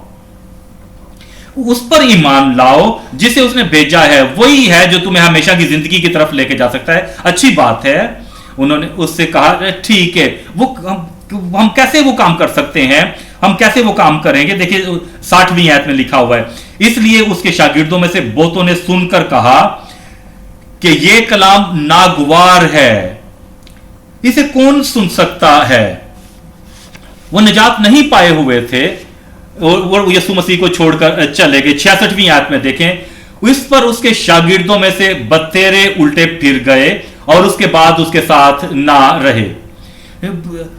Speaker 1: उस पर ईमान लाओ जिसे उसने भेजा है, वही है जो तुम्हें हमेशा की जिंदगी की तरफ लेके जा सकता है। अच्छी बात है। उन्होंने उससे कहा, ठीक है, वो हम कैसे वो काम कर सकते हैं, हम कैसे वो काम करेंगे। देखिए 60वीं आयत में लिखा हुआ है, इसलिए उसके शागिर्दों में से बहुतों ने सुनकर कहा कि ये कलाम नागवार है, इसे कौन सुन सकता है। वो निजात नहीं पाए हुए थे और यीशु मसीह को छोड़कर चले गए। 66वीं आयत में देखें, इस पर उसके शागिर्दों में से बतेरे उल्टे फिर गए और उसके बाद उसके साथ ना रहे।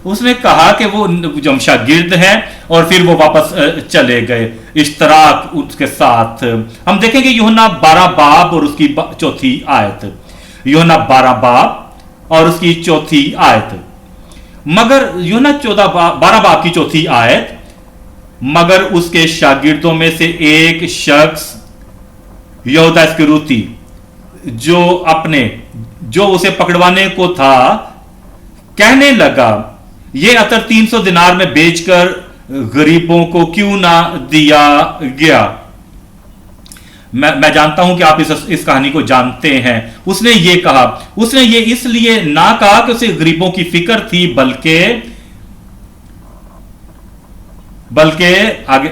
Speaker 1: उसने कहा कि वो जो शागिर्द हैं और फिर वो वापस चले गए, इश्तराक उसके साथ। हम देखेंगे यूहन्ना 12 बाब और उसकी 4थी आयत। यूहन्ना 12 बाब और उसकी 4थी आयत। मगर यूहन्ना 12 बाब की 4थी आयत, मगर उसके शागिर्दों में से एक शख्स यहूदा इस्करियोती जो उसे पकड़वाने को था, कहने लगा, ये अतर 300 दिनार में बेचकर गरीबों को क्यों ना दिया गया। मैं जानता हूं कि आप इस कहानी को जानते हैं। उसने ये कहा, उसने ये इसलिए ना कहा कि उसे गरीबों की फिक्र थी, बल्कि आगे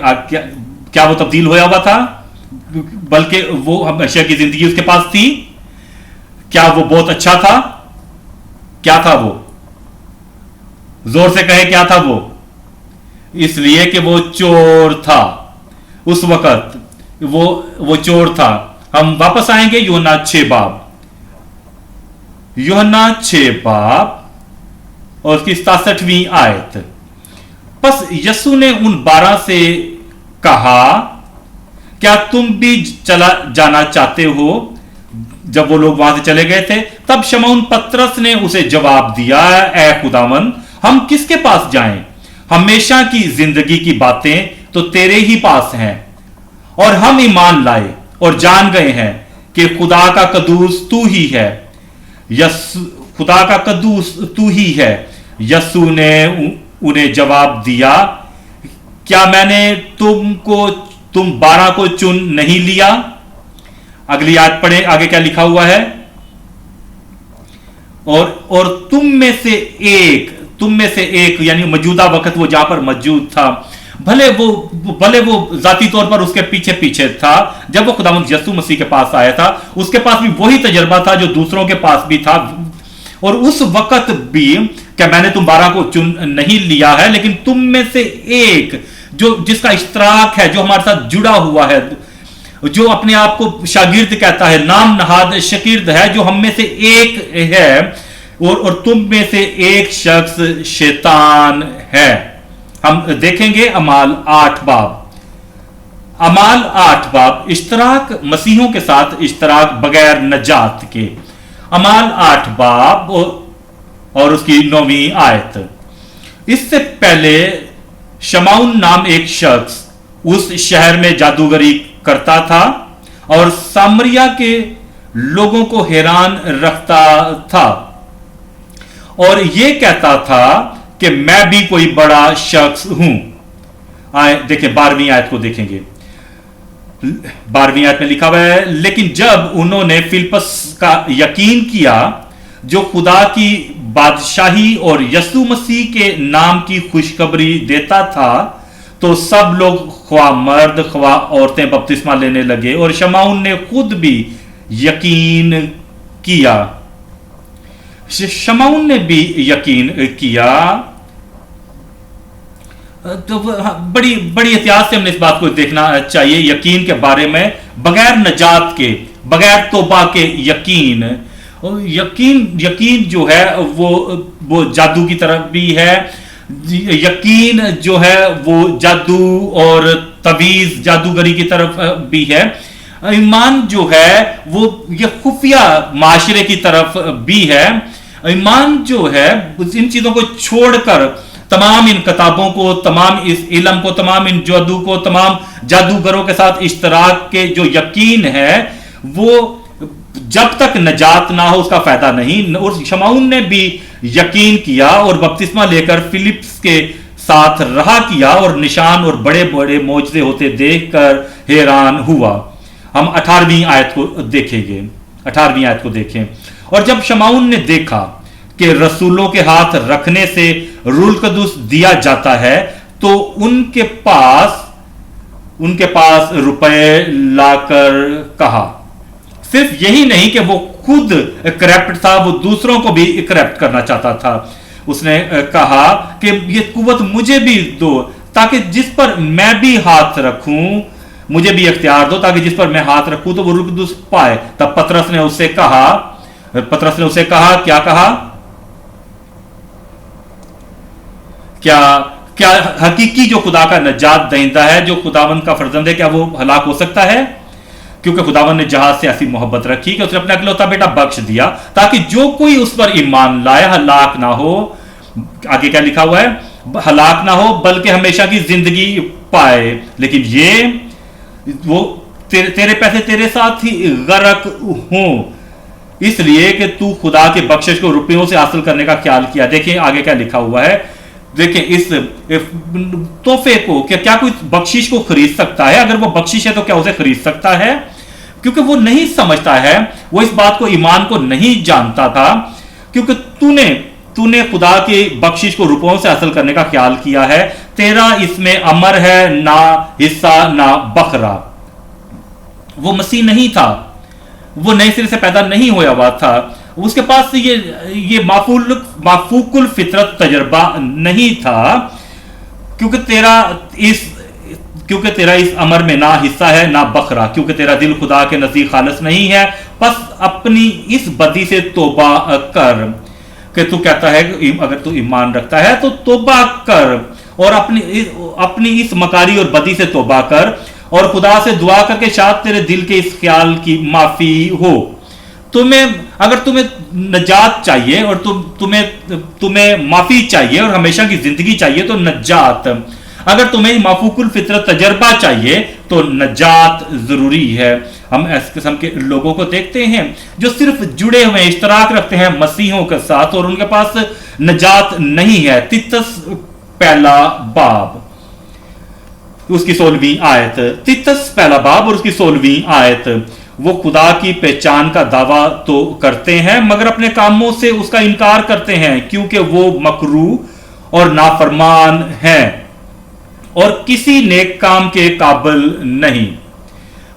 Speaker 1: क्या वो तब्दील होया हुआ था, बल्कि वो हमेशा की जिंदगी उसके पास थी। क्या वो बहुत अच्छा था? क्या था वो? जोर से कहे, क्या था वो? इसलिए कि वो चोर था। उस वक्त वो चोर था। हम वापस आएंगे यूहन्ना 6 बाब, यूहन्ना 6 बाब और उसकी 67वीं आयत। बस यीशु ने उन 12 से कहा, क्या तुम भी चला जाना चाहते हो? जब वो लोग वहां से चले गए थे, तब शमौन पतरस ने उसे जवाब दिया, ऐ खुदावन, हम किसके पास जाएं? हमेशा की जिंदगी की बातें तो तेरे ही पास हैं, और हम ईमान लाए और जान गए हैं कि खुदा का कदूस तू ही है। खुदा का कदूस तू ही है। यस्सु ने उन्हें जवाब दिया, क्या मैंने तुम 12 को चुन नहीं लिया? अगली आयत पढ़े, आगे क्या लिखा हुआ है? और तुम में से एक यानी मौजूदा वक्त वो जहां पर मौजूद था, भले वो जाती तौर पर उसके पीछे था, जब वो खुदावंद यीशु मसीह के पास आया था, उसके पास भी वही तजर्बा था जो दूसरों के पास भी था। और उस वक्त भी क्या मैंने तुम 12 को चुन नहीं लिया है, लेकिन तुम में से एक जिसका इश्तराक है, जो हमारे साथ जुड़ा हुआ है, जो अपने आप को शागिर्द कहता है, नाम नहाद शागिर्द है, जो हम में से एक है, और तुम में से एक शख्स शैतान है। हम देखेंगे अमाल 8 बाब। अमाल 8 बाब, इश्तराक मसीहों के साथ इश्तराक बगैर नजात के। अमाल 8 बाब और उसकी 9वीं आयत। इससे पहले शमौन नाम एक शख्स उस शहर में जादूगरी करता था और सामरिया के लोगों को हैरान रखता था, और यह कहता था कि मैं भी कोई बड़ा शख्स हूं। आए देखें 12वीं आयत को देखेंगे। 12वीं आयत में लिखा हुआ है, लेकिन जब उन्होंने फिलिप्पस का यकीन किया जो खुदा की बादशाही और यीशु मसीह के नाम की खुशखबरी देता था, तो सब लोग ख्वा मर्द ख्वा औरतें बपतिस्मा लेने लगे, और शमौन ने खुद भी यकीन किया। शमौन ने भी यकीन किया। तो बड़ी एहतियात से हमने इस बात को देखना चाहिए, यकीन के बारे में, बगैर नजात के, बगैर तौबा के यकीन जो है वो जादू की तरफ भी है। यकीन जो है वो जादू और तवीज जादूगरी की तरफ भी है। ईमान जो है वो ये खुफिया माशरे की तरफ भी है। ईमान जो है इन चीजों को छोड़कर तमाम इन किताबों को, तमाम इस इल्म को, तमाम इन जादू को, तमाम जादूगरों के साथ इश्तराक के जो यकीन है वो जब तक नजात ना हो उसका फायदा नहीं। और शमाउन ने भी यकीन किया और बपतिस्मा लेकर फिलिप्स के साथ रहा किया और निशान और बड़े बड़े मौजज़े होते देखकर हैरान हुआ। हम 18वीं आयत को देखेंगे, 18वीं आयत को देखें। और जब शमाउन ने देखा कि रसूलों के हाथ रखने से रूहुल कुद्दुस दिया जाता है तो उनके पास रुपए लाकर कहा। सिर्फ यही नहीं कि वो खुद करप्ट था, वो दूसरों को भी करप्ट करना चाहता था। उसने कहा कि ये कुव्वत मुझे भी दो ताकि जिस पर मैं भी हाथ रखूं, मुझे भी इख्तियार दो ताकि जिस पर मैं हाथ रखूं तो वो रूहुल कुद्दुस पाए। तब पतरस ने उससे कहा क्या कहा? क्या हकीकी जो खुदा का नजात दहिंदा है, जो खुदावंद का फर्जंद है, क्या वो हलाक हो सकता है? क्योंकि खुदावन ने जहाज से ऐसी मोहब्बत रखी कि उसने अपना इकलौता बेटा बख्श दिया ताकि जो कोई उस पर ईमान लाए हलाक ना हो। आगे क्या लिखा हुआ है? हलाक ना हो बल्कि हमेशा की जिंदगी पाए। लेकिन ये वो तेरे पैसे तेरे साथ ही गरक हो इसलिए कि तू खुदा के बख्शिश को रुपयों से हासिल करने का ख्याल किया। देखिए आगे क्या लिखा हुआ है, देखिए इस तोहफे को क्या कोई बख्शिश को खरीद सकता है? अगर वो बख्शिश है तो क्या उसे खरीद सकता है? क्योंकि वो नहीं समझता है, वो इस बात को, ईमान को नहीं जानता था। क्योंकि तूने खुदा की बख्शिश को रुपयों से हासिल करने का ख्याल किया है। तेरा इसमें अमर है, ना हिस्सा ना बखरा। वो मसीह नहीं था, वो नए सिरे से पैदा नहीं होया हुआ था, उसके पास ये माफूकुल फितरत तजर्बा नहीं था। क्योंकि तेरा इस अमर में ना हिस्सा है ना बखरा, क्योंकि तेरा दिल खुदा के नजदीक खालिस नहीं है। बस अपनी इस बदी से तौबा कर। कि तू कहता है अगर तू ईमान रखता है तो तौबा कर और अपनी इस मकारी और बदी से तौबा कर और खुदा से दुआ करके शायद तेरे दिल के इस ख्याल की माफी हो। अगर तुम्हें नजात चाहिए और तुम्हें माफी चाहिए और हमेशा की जिंदगी चाहिए तो नजात। अगर तुम्हें माफूकुल फितरत तजर्बा चाहिए तो नजात जरूरी है। हम इस किस्म के लोगों को देखते हैं जो सिर्फ जुड़े हुए इश्तराक रखते हैं मसीहों के साथ और उनके पास नजात नहीं है। तीतस पहला बाब उसकी 16वीं आयत, तीतस पहला बाब और उसकी 16वीं आयत। वो खुदा की पहचान का दावा तो करते हैं मगर अपने कामों से उसका इनकार करते हैं क्योंकि वो मकरूह और नाफरमान हैं और किसी नेक काम के काबिल नहीं।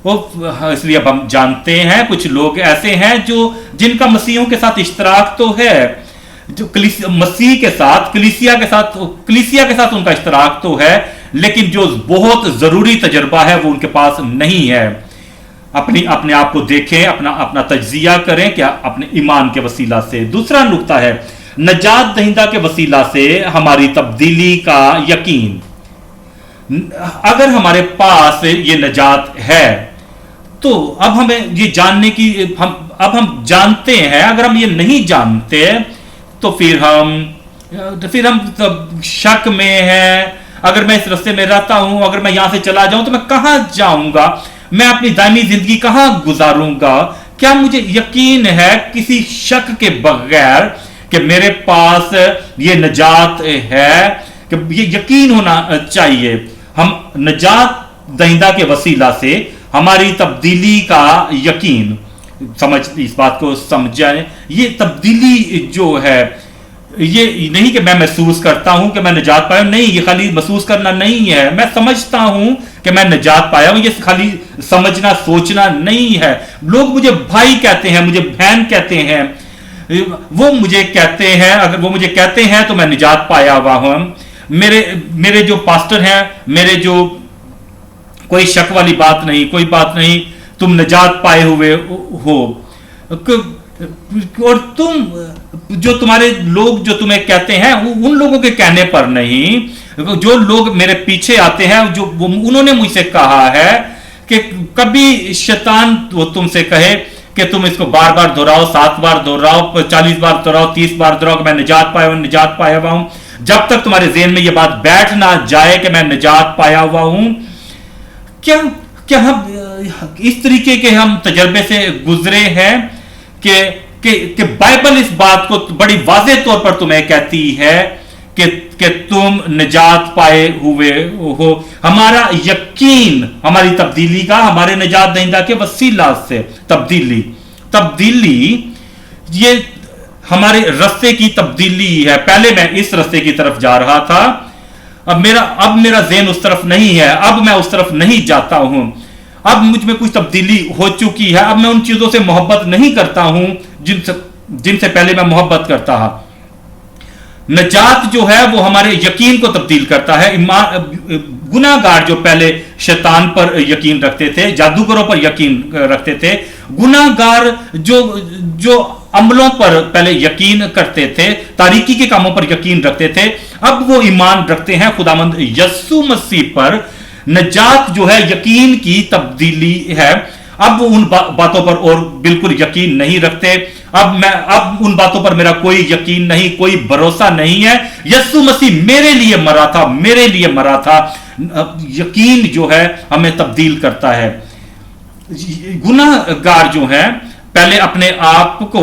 Speaker 1: वो इसलिए अब हम जानते हैं कुछ लोग ऐसे हैं जिनका मसीहों के साथ इश्तराक तो है, जो मसीह के साथ कलीसिया के साथ उनका इश्तराक तो है, लेकिन जो बहुत जरूरी तजर्बा है वो उनके पास नहीं है। अपने आप को देखें, अपना तज्जिया करें क्या अपने ईमान के वसीला से। दूसरा नुक्ता है नजात दहिंदा के वसीला से हमारी तब्दीली का यकीन। अगर हमारे पास ये नजात है तो अब हमें ये जानने की हम जानते हैं। अगर हम ये नहीं जानते तो फिर हम शक में हैं। अगर मैं इस रास्ते में रहता हूं, अगर मैं यहां से चला जाऊं तो मैं कहां जाऊंगा, मैं अपनी दायमी जिंदगी कहां गुजारूंगा। क्या मुझे यकीन है किसी शक के बगैर कि मेरे पास ये नजात है, कि ये यकीन होना चाहिए। हम नजात दहिंदा के वसीला से हमारी तब्दीली का यकीन, इस बात को समझाएं। ये तब्दीली जो है ये नहीं कि मैं महसूस करता हूं कि मैं निजात पाया हूं, नहीं, ये खाली महसूस करना नहीं है। मैं समझता हूं कि मैं निजात पाया हूं, ये खाली समझना सोचना नहीं है। लोग मुझे भाई कहते हैं, मुझे बहन कहते हैं, वो मुझे कहते हैं, अगर वो मुझे कहते हैं तो मैं निजात पाया हुआ हूं। मेरे जो पास्टर हैं, मेरे जो कोई शक वाली बात नहीं, कोई बात नहीं, तुम निजात पाए हुए हो। और जो तुम्हारे लोग जो तुम्हें कहते हैं उन लोगों के कहने पर नहीं, जो लोग मेरे पीछे आते हैं, उन्होंने मुझसे कहा है कि कभी शैतान वो तुमसे कहे कि तुम इसको बार बार दोहराओ, 7 बार दोहराओ, 40 बार दोहराओ, 30 बार दोहराओ कि मैं निजात पाया हूं, निजात पाया हुआ हूं। जब तक तुम्हारे ज़हन में यह बात बैठ ना जाए कि मैं निजात पाया हुआ हूं। क्या क्या हम इस तरीके के हम तजर्बे से गुजरे हैं कि बाइबल इस बात को बड़ी वाज़ेह तौर पर तुम्हें कहती है कि तुम निजात पाए हुए हो। हमारा यकीन हमारी तब्दीली का, हमारे निजात दहिंदा के वसीला से तब्दीली ये हमारे रास्ते की तब्दीली है। पहले मैं इस रास्ते की तरफ जा रहा था, अब मेरा ज़हन उस तरफ नहीं है, अब मैं उस तरफ नहीं जाता हूं, अब मुझ में कुछ तब्दीली हो चुकी है। अब मैं उन चीजों से मोहब्बत नहीं करता हूं जिनसे पहले मैं मोहब्बत करता था। नजात जो है वो हमारे यकीन को तब्दील करता है। गुनाहगार जो पहले शैतान पर यकीन रखते थे, जादूगरों पर यकीन रखते थे, गुनाहगार जो अमलों पर पहले यकीन करते थे, तारीकी के कामों पर यकीन रखते थे, अब वो ईमान रखते हैं खुदावंद यस्सु मसीह पर। नजात जो है यकीन की तब्दीली है। अब वो उन बातों पर और बिल्कुल यकीन नहीं रखते। अब उन बातों पर मेरा कोई यकीन नहीं, कोई भरोसा नहीं है। यस्सु मसीह मेरे लिए मरा था। यकीन जो है हमें तब्दील करता है। गुनाहगार जो है पहले अपने आप को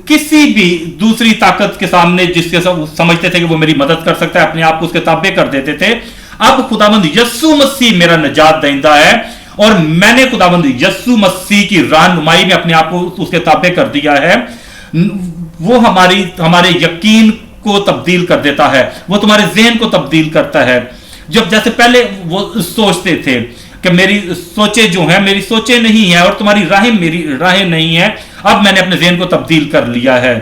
Speaker 1: किसी भी दूसरी ताकत के सामने, जिसके समझते थे कि वो मेरी मदद कर सकता है, अपने आप को उसके ताबे कर देते थे। अब खुदावंद यस्सु मसीह मेरा निजात दहिंदा है और मैंने खुदावंद यस्सु मसीह की रहनुमाई में अपने आप को उसके ताबे कर दिया है। वो हमारे यकीन को तब्दील कर देता है, वो तुम्हारे ज़हन को तब्दील करता है। जैसे पहले वो सोचते थे कि मेरी सोचें नहीं है और तुम्हारी राहें मेरी राहें नहीं है, अब मैंने अपने ज़हन को तब्दील कर लिया है।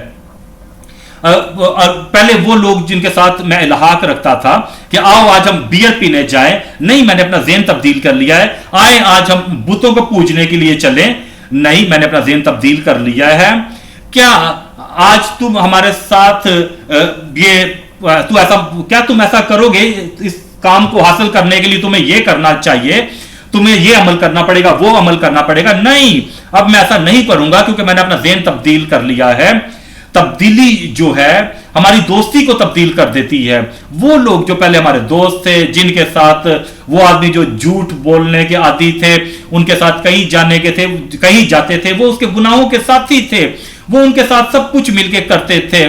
Speaker 1: पहले वो लोग जिनके साथ मैं इल्हाक रखता था कि आओ आज हम बियर पीने जाएं, नहीं, मैंने अपना ज़हन तब्दील कर लिया है। आए आज हम बुतों को पूजने के लिए चलें, नहीं, मैंने अपना ज़हन तब्दील कर लिया है। क्या आज तुम हमारे साथ तुम ऐसा करोगे? इस काम को हासिल करने के लिए तुम्हें यह करना चाहिए, तुम्हें यह अमल करना पड़ेगा, वो अमल करना पड़ेगा। नहीं, अब मैं ऐसा नहीं करूंगा क्योंकि मैंने अपना ज़हन तब्दील कर लिया है। तब्दीली जो है हमारी दोस्ती को तब्दील कर देती है। वो लोग जो पहले हमारे दोस्त थे, जिनके साथ वो आदमी जो झूठ बोलने के आदी थे, उनके साथ कहीं जाते थे, वो उसके गुनाहों के साथी थे, वो उनके साथ सब कुछ मिलके करते थे।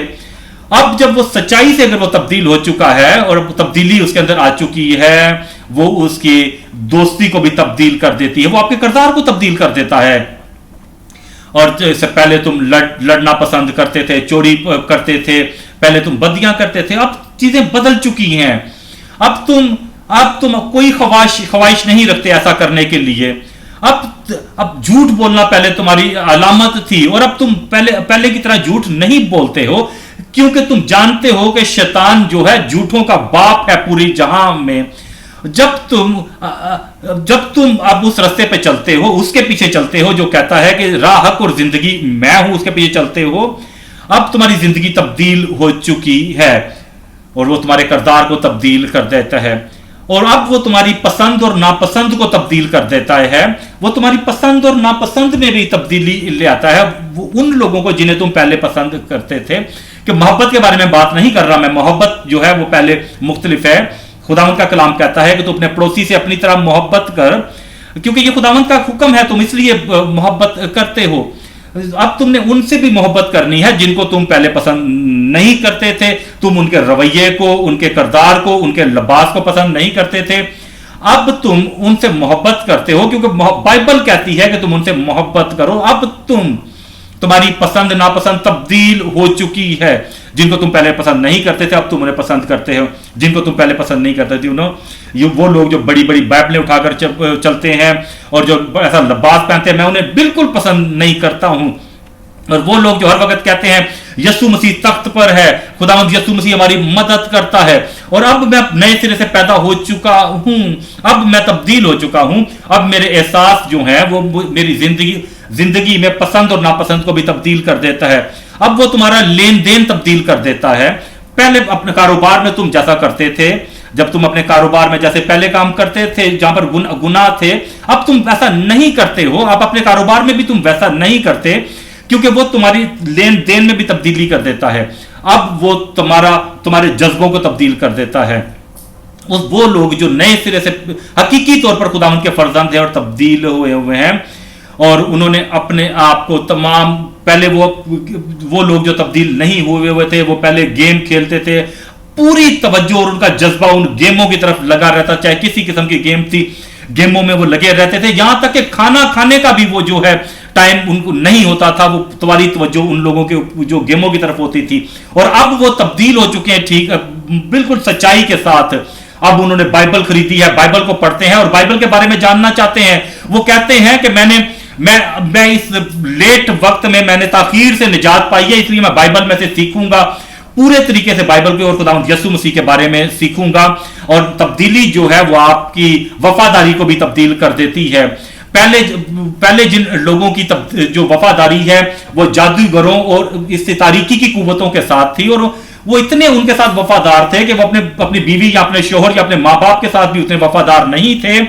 Speaker 1: अब जब वो सच्चाई से अगर वो तब्दील हो चुका है और तब्दीली उसके अंदर आ चुकी है, वो उसकी दोस्ती को भी तब्दील कर देती है, वो आपके किरदार को तब्दील कर देता है। और इससे पहले तुम लड़ना पसंद करते थे, चोरी करते थे, पहले तुम बदियां करते थे, अब चीजें बदल चुकी हैं। अब तुम कोई ख्वाहिश नहीं रखते ऐसा करने के लिए। अब झूठ बोलना पहले तुम्हारी अलामत थी और अब तुम पहले की तरह झूठ नहीं बोलते हो, क्योंकि तुम जानते हो कि शैतान जो है झूठों का बाप है पूरी जहां में। जब तुम अब उस रास्ते पे चलते हो, उसके पीछे चलते हो जो कहता है कि राह, हक और जिंदगी मैं हूं, उसके पीछे चलते हो, अब तुम्हारी जिंदगी तब्दील हो चुकी है और वो तुम्हारे किरदार को तब्दील कर देता है। और अब वो तुम्हारी पसंद और नापसंद को तब्दील कर देता है। वो तुम्हारी पसंद और नापसंद में भी तब्दीली ले आता है। वो उन लोगों को जिन्हें तुम पहले पसंद करते थे, कि मोहब्बत के बारे में बात नहीं कर रहा मैं, मोहब्बत जो है वो पहले मुख्तलिफ है। खुदावंद का कलाम कहता है कि तू अपने पड़ोसी से अपनी तरह मोहब्बत कर, क्योंकि ये खुदावंद का हुक्म है, तुम इसलिए मोहब्बत करते हो। अब तुमने उनसे भी मोहब्बत करनी है जिनको तुम पहले पसंद नहीं करते थे। तुम उनके रवैये को, उनके किरदार को, उनके लिबास को पसंद नहीं करते थे। अब तुम उनसे मोहब्बत करते हो क्योंकि बाइबल कहती है कि तुम उनसे मोहब्बत करो। अब तुम्हारी पसंद नापसंद तब्दील हो चुकी है। जिनको तुम पहले पसंद नहीं करते थे, अब तुम उन्हें पसंद करते हो। जिनको तुम पहले पसंद नहीं करते थे, वो लोग जो बड़ी बड़ी बाइबलें उठाकर चलते हैं और जो ऐसा लिबास पहनते हैं, मैं उन्हें बिल्कुल पसंद नहीं करता हूं। और वो लोग जो हर वक्त कहते हैं यस्सु मसीह तख्त पर है, खुदावंद यस्सु मसीह हमारी मदद करता है, और अब मैं नए सिरे से पैदा हो चुका हूं, अब मैं तब्दील हो चुका हूं। अब मेरे एहसास जो हैं वो मेरी जिंदगी में पसंद और नापसंद को भी तब्दील कर देता है। अब वो तुम्हारा लेन देन तब्दील कर देता है। पहले अपने कारोबार में तुम जैसा करते थे, जब तुम अपने कारोबार में जैसे पहले काम करते थे जहां पर गुनाह थे, अब तुम वैसा नहीं करते हो। अब अपने कारोबार में भी तुम वैसा नहीं करते, क्योंकि वो तुम्हारी लेन देन में भी तब्दीली कर देता है। अब वो तुम्हारे जज्बों को तब्दील कर देता है। वो लोग जो नए सिरे से हकीकी तौर पर खुदावंद के फर्जंद हैं और तब्दील हुए हैं, और उन्होंने अपने आप को तमाम, पहले वो लोग जो तब्दील नहीं हुए थे, वो पहले गेम खेलते थे, पूरी तवज्जो और उनका जज्बा उन गेमों की तरफ लगा रहता, चाहे किसी किस्म की गेम थी, गेमों में वो लगे रहते थे। यहां तक कि खाना खाने का भी वो जो है टाइम उनको नहीं होता था, वो तुम्हारी तवज्जो उन लोगों के जो गेमों की तरफ होती थी। और अब वो तब्दील हो चुके हैं, ठीक बिल्कुल सच्चाई के साथ। अब उन्होंने बाइबल खरीदी है, बाइबल को पढ़ते हैं और बाइबल के बारे में जानना चाहते हैं। वो कहते हैं कि मैं इस लेट वक्त में मैंने ताखीर से निजात पाई है, इसलिए मैं बाइबल में से सीखूंगा, पूरे तरीके से बाइबल के और खुदावंद यीशु मसीह के बारे में सीखूंगा। और तब्दीली जो है वो आपकी वफादारी को भी तब्दील कर देती है। पहले जिन लोगों की जो वफादारी है वो जादूगरों और इस तारीकी की कुव्वतों के साथ थी, और वो इतने उनके साथ वफादार थे कि वो अपनी बीवी या अपने शोहर या अपने माँ बाप के साथ भी उतने वफादार नहीं थे।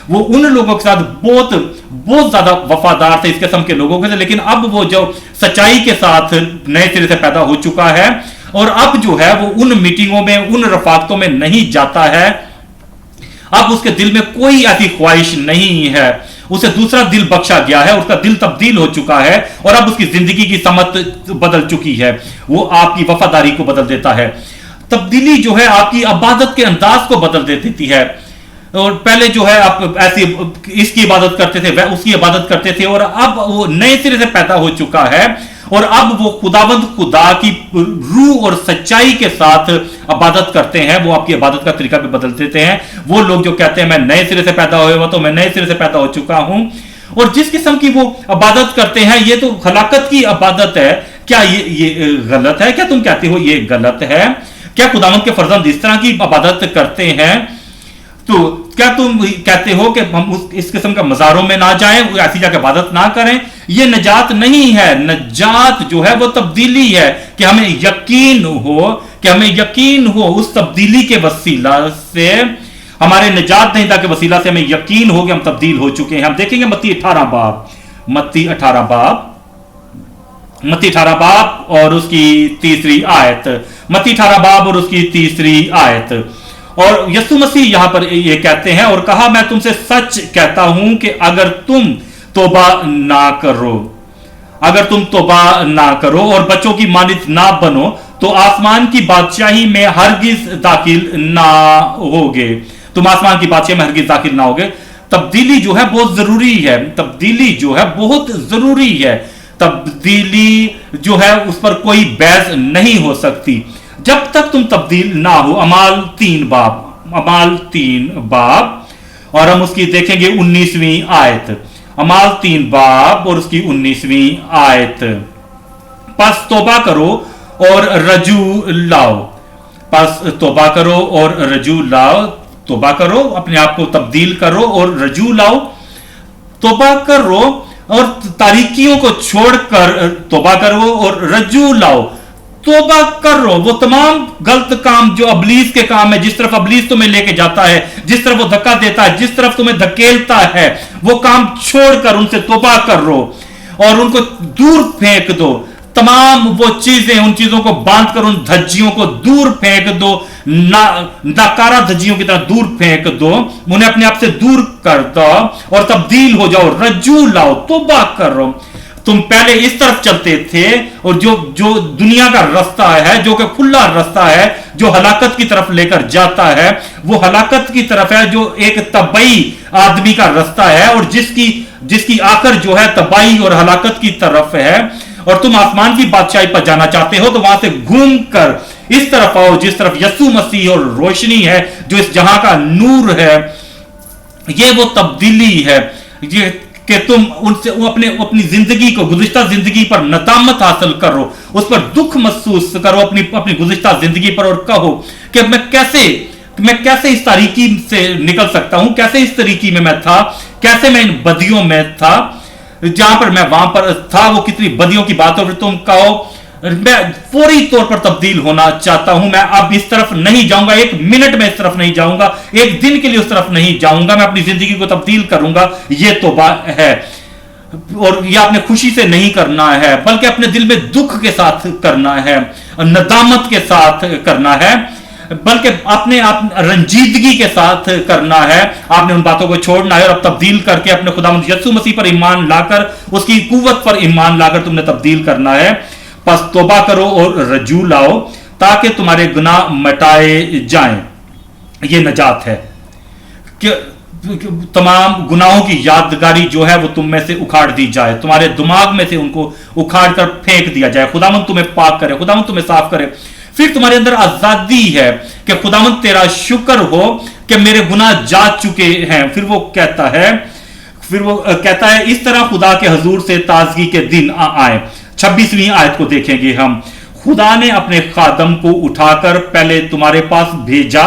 Speaker 1: वो उन लोगों के साथ बहुत ज्यादा वफादार थे, इस किस्म के लोगों के साथ। लेकिन अब वो जो सच्चाई के साथ नए सिरे से पैदा हो चुका है, और अब जो है वो उन मीटिंगों में, उन रफाकतों में नहीं जाता है। अब उसके दिल में कोई ऐसी ख्वाहिश नहीं है, उसे दूसरा दिल बख्शा गया है, उसका दिल तब्दील हो चुका है, और अब उसकी जिंदगी की समत बदल चुकी है। वो आपकी वफादारी को बदल देता है। तब्दीली जो है आपकी इबादत के अंदाज को बदल देती है। और पहले जो है आप ऐसी इसकी इबादत करते थे, वह उसकी इबादत करते थे, और अब वो नए सिरे से पैदा हो चुका है, और अब वो खुदावंद खुदा की रूह और सच्चाई के साथ इबादत करते हैं। वो आपकी इबादत का तरीका भी बदल देते हैं। वो लोग जो कहते हैं मैं नए सिरे से पैदा हुआ, तो मैं नए सिरे से पैदा हो चुका हूं, और जिस किस्म की वो इबादत करते हैं, ये तो हलाकत की इबादत है। क्या ये गलत है? क्या तुम कहते हो ये गलत है? क्या खुदावंद के फर्जंद इस तरह की इबादत करते हैं? तो क्या तुम कहते हो कि हम इस किस्म का मज़ारों में ना जाएं, ऐसी जगह इबादत ना करें? ये नजात नहीं है। नजात जो है वो तब्दीली है, कि हमें यकीन हो उस तब्दीली के वसीला से, हमारे निजात दहिंदा के वसीला से हमें यकीन हो कि हम तब्दील हो चुके हैं। हम देखेंगे मत्ती 18 बाब और उसकी तीसरी आयत। मत्ती 18 बाब और उसकी तीसरी आयत। और यीशु मसीह यहां पर ये कहते हैं, और कहा मैं तुमसे सच कहता हूं कि अगर तुम तौबा ना करो और बच्चों की मानित ना बनो, तो आसमान की बादशाही में हरगिज दाखिल ना होगे। तुम आसमान की बादशाही में हरगिज दाखिल ना होगे। तब्दीली जो है बहुत जरूरी है। तब्दीली जो है बहुत जरूरी है। तब्दीली जो है उस पर कोई बहस नहीं हो सकती जब तक तुम तब्दील ना हो। अमाल 3 बाब और हम उसकी देखेंगे 19वीं आयत। अमाल 3 बाब और उसकी 19वीं आयत। पस तौबा करो और रजू लाओ। पस तौबा करो और रजू लाओ। तौबा करो, अपने आप को तब्दील करो और रजू लाओ। तौबा करो और तारीकियों को छोड़कर तौबा करो और रजू लाओ। तौबा करो वो तमाम गलत काम जो अबलीस के काम है, जिस तरफ अबलीस तुम्हें लेके जाता है, जिस तरफ वो धक्का देता है, जिस तरफ तुम्हें धकेलता है, वो काम छोड़कर उनसे तौबा करो और उनको दूर फेंक दो। तमाम वो चीजें, उन चीजों को बांध कर उन धज्जियों को दूर फेंक दो। नाकारा धज्जियों की तरह दूर फेंक दो। उन्हें अपने आप से दूर कर दो और तब्दील हो जाओ। रज्जू लाओ, तौबा करो। तुम पहले इस तरफ चलते थे और जो दुनिया का रास्ता है, जो कि खुला रास्ता है, जो हलाकत की तरफ लेकर जाता है, वो हलाकत की तरफ है, जो एक तबाही आदमी का रास्ता है और जिसकी आखिर जो है तबाही और हलाकत की तरफ है। और तुम आसमान की बादशाही पर जाना चाहते हो तो वहां से घूम कर इस तरफ आओ जिस तरफ यीशु मसीह और रोशनी है, जो इस जहां का नूर है। ये वो तब्दीली है ये कि तुम उनसे अपनी जिंदगी को, गुज़िश्ता जिंदगी पर नदामत हासिल करो, उस पर दुख महसूस करो अपनी गुज़िश्ता जिंदगी पर, और कहो कि मैं कैसे इस तारीकी से निकल सकता हूं, कैसे इस तरीकी में मैं था, कैसे मैं इन बदियों में था, जहां पर मैं वहां पर था वो कितनी बदियों की बात हो। फिर तुम कहो मैं फौरी तौर पर तब्दील होना चाहता हूं, मैं अब इस तरफ नहीं जाऊंगा, एक मिनट में इस तरफ नहीं जाऊंगा, एक दिन के लिए उस तरफ नहीं जाऊंगा, मैं अपनी जिंदगी को तब्दील करूंगा। ये तौबा है। और ये आपने खुशी से नहीं करना है, बल्कि अपने दिल में दुख के साथ करना है, नदामत के साथ करना है, बल्कि अपने आप रंजीदगी के साथ करना है। आपने उन बातों को छोड़ना है और अब तब्दील करके अपने खुदावंद यीशु मसीह पर ईमान लाकर, उसकी कुव्वत पर ईमान लाकर तुमने तब्दील करना है। बस तौबा करो और रजू लाओ ताकि तुम्हारे गुनाह मिटाए जाएं। ये नजात है कि तमाम गुनाहों की यादगारी जो है वो तुम में से उखाड़ दी जाए, तुम्हारे दिमाग में से उनको उखाड़ कर फेंक दिया जाए। खुदावंद तुम्हें पाक करे, खुदावंद तुम्हें साफ करे। फिर तुम्हारे अंदर आजादी है कि खुदावंद तेरा शुक्र हो कि मेरे गुनाह जा चुके हैं। फिर वो कहता है इस तरह खुदा के हजूर से ताजगी के दिन आए। 26वीं आयत को देखेंगे हम। खुदा ने अपने खादम को उठाकर पहले तुम्हारे पास भेजा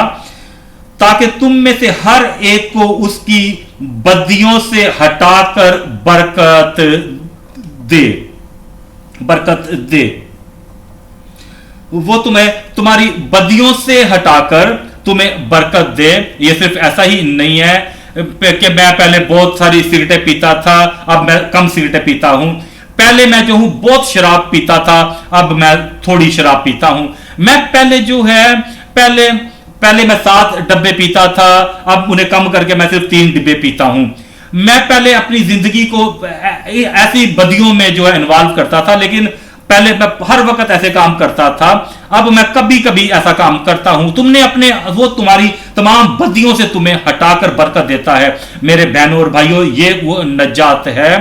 Speaker 1: ताकि तुम में से हर एक को उसकी बदियों से हटाकर बरकत दे। वो तुम्हें तुम्हारी बदियों से हटाकर तुम्हें बरकत दे। ये सिर्फ ऐसा ही नहीं है कि मैं पहले बहुत सारी सिगरेटें पीता था, अब मैं कम सिगरेटें पीता हूं। पहले मैं जो हूं बहुत शराब पीता था, अब मैं थोड़ी शराब पीता हूं। मैं पहले जो है पहले मैं 7 डब्बे पीता था, अब उन्हें कम करके मैं सिर्फ 3 डिब्बे पीता हूं। मैं पहले अपनी जिंदगी को ऐसी बदियों में जो है इन्वॉल्व करता था, लेकिन पहले मैं हर वक्त ऐसे काम करता था, अब मैं कभी कभी ऐसा काम करता हूं। तुमने अपने वो तुम्हारी तमाम बदियों से तुम्हें हटाकर बरकत देता है। मेरे बहनों और भाइयों, ये वो नजात है।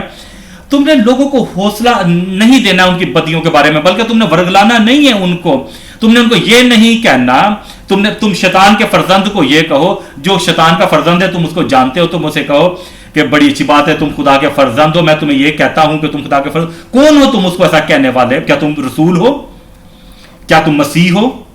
Speaker 1: तुमने लोगों को हौसला नहीं देना उनकी बदियों के बारे में, बल्कि तुमने वर्गलाना नहीं है उनको। तुमने उनको ये नहीं कहना, तुम शैतान के फर्जंद को ये कहो, जो शैतान का फर्जंद है तुम उसको जानते हो, तुम उसे कहो कि बड़ी अच्छी बात है, तुम खुदा के फर्जंद हो, मैं तुम्हें ये कहता हूं कि तुम खुदा के फर्जंद। कौन हो तुम उसको ऐसा कहने वाले? क्या तुम रसूल हो? क्या तुम मसीह हो?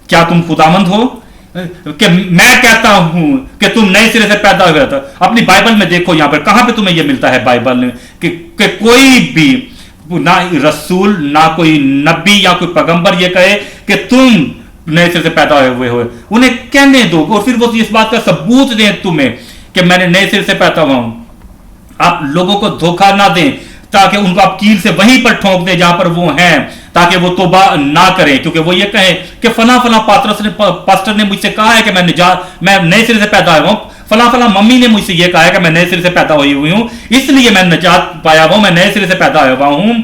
Speaker 1: क्या तुम खुदामंद हो? कि मैं कहता हूं कि तुम नए सिरे से पैदा हुए थे। अपनी बाइबल में देखो, यहां पर कहां पे तुम्हें यह मिलता है बाइबल में कि कोई भी ना रसूल, ना कोई नबी या कोई पैगंबर ये कहे कि तुम नए सिरे से पैदा हुए हो। उन्हें कहने दो और फिर वो इस बात का सबूत दें तुम्हें कि मैंने नए सिरे से पैदा हुआ हूं। आप लोगों को धोखा ना दें ताकि उनको आप कील से वहीं पर ठोंक दें जहां पर वो हैं, ताकि वो तौबा ना करें। क्योंकि वो ये कहें कि फला पास्टर ने मुझसे कहा है कि मैं नए सिरे से पैदा हुआ हूं, फला मम्मी ने मुझसे ये कहा है कि मैं नए सिरे से पैदा हुई हूं, इसलिए मैं निजात पाया हुआ, मैं नए सिरे से पैदा हुआ हूं,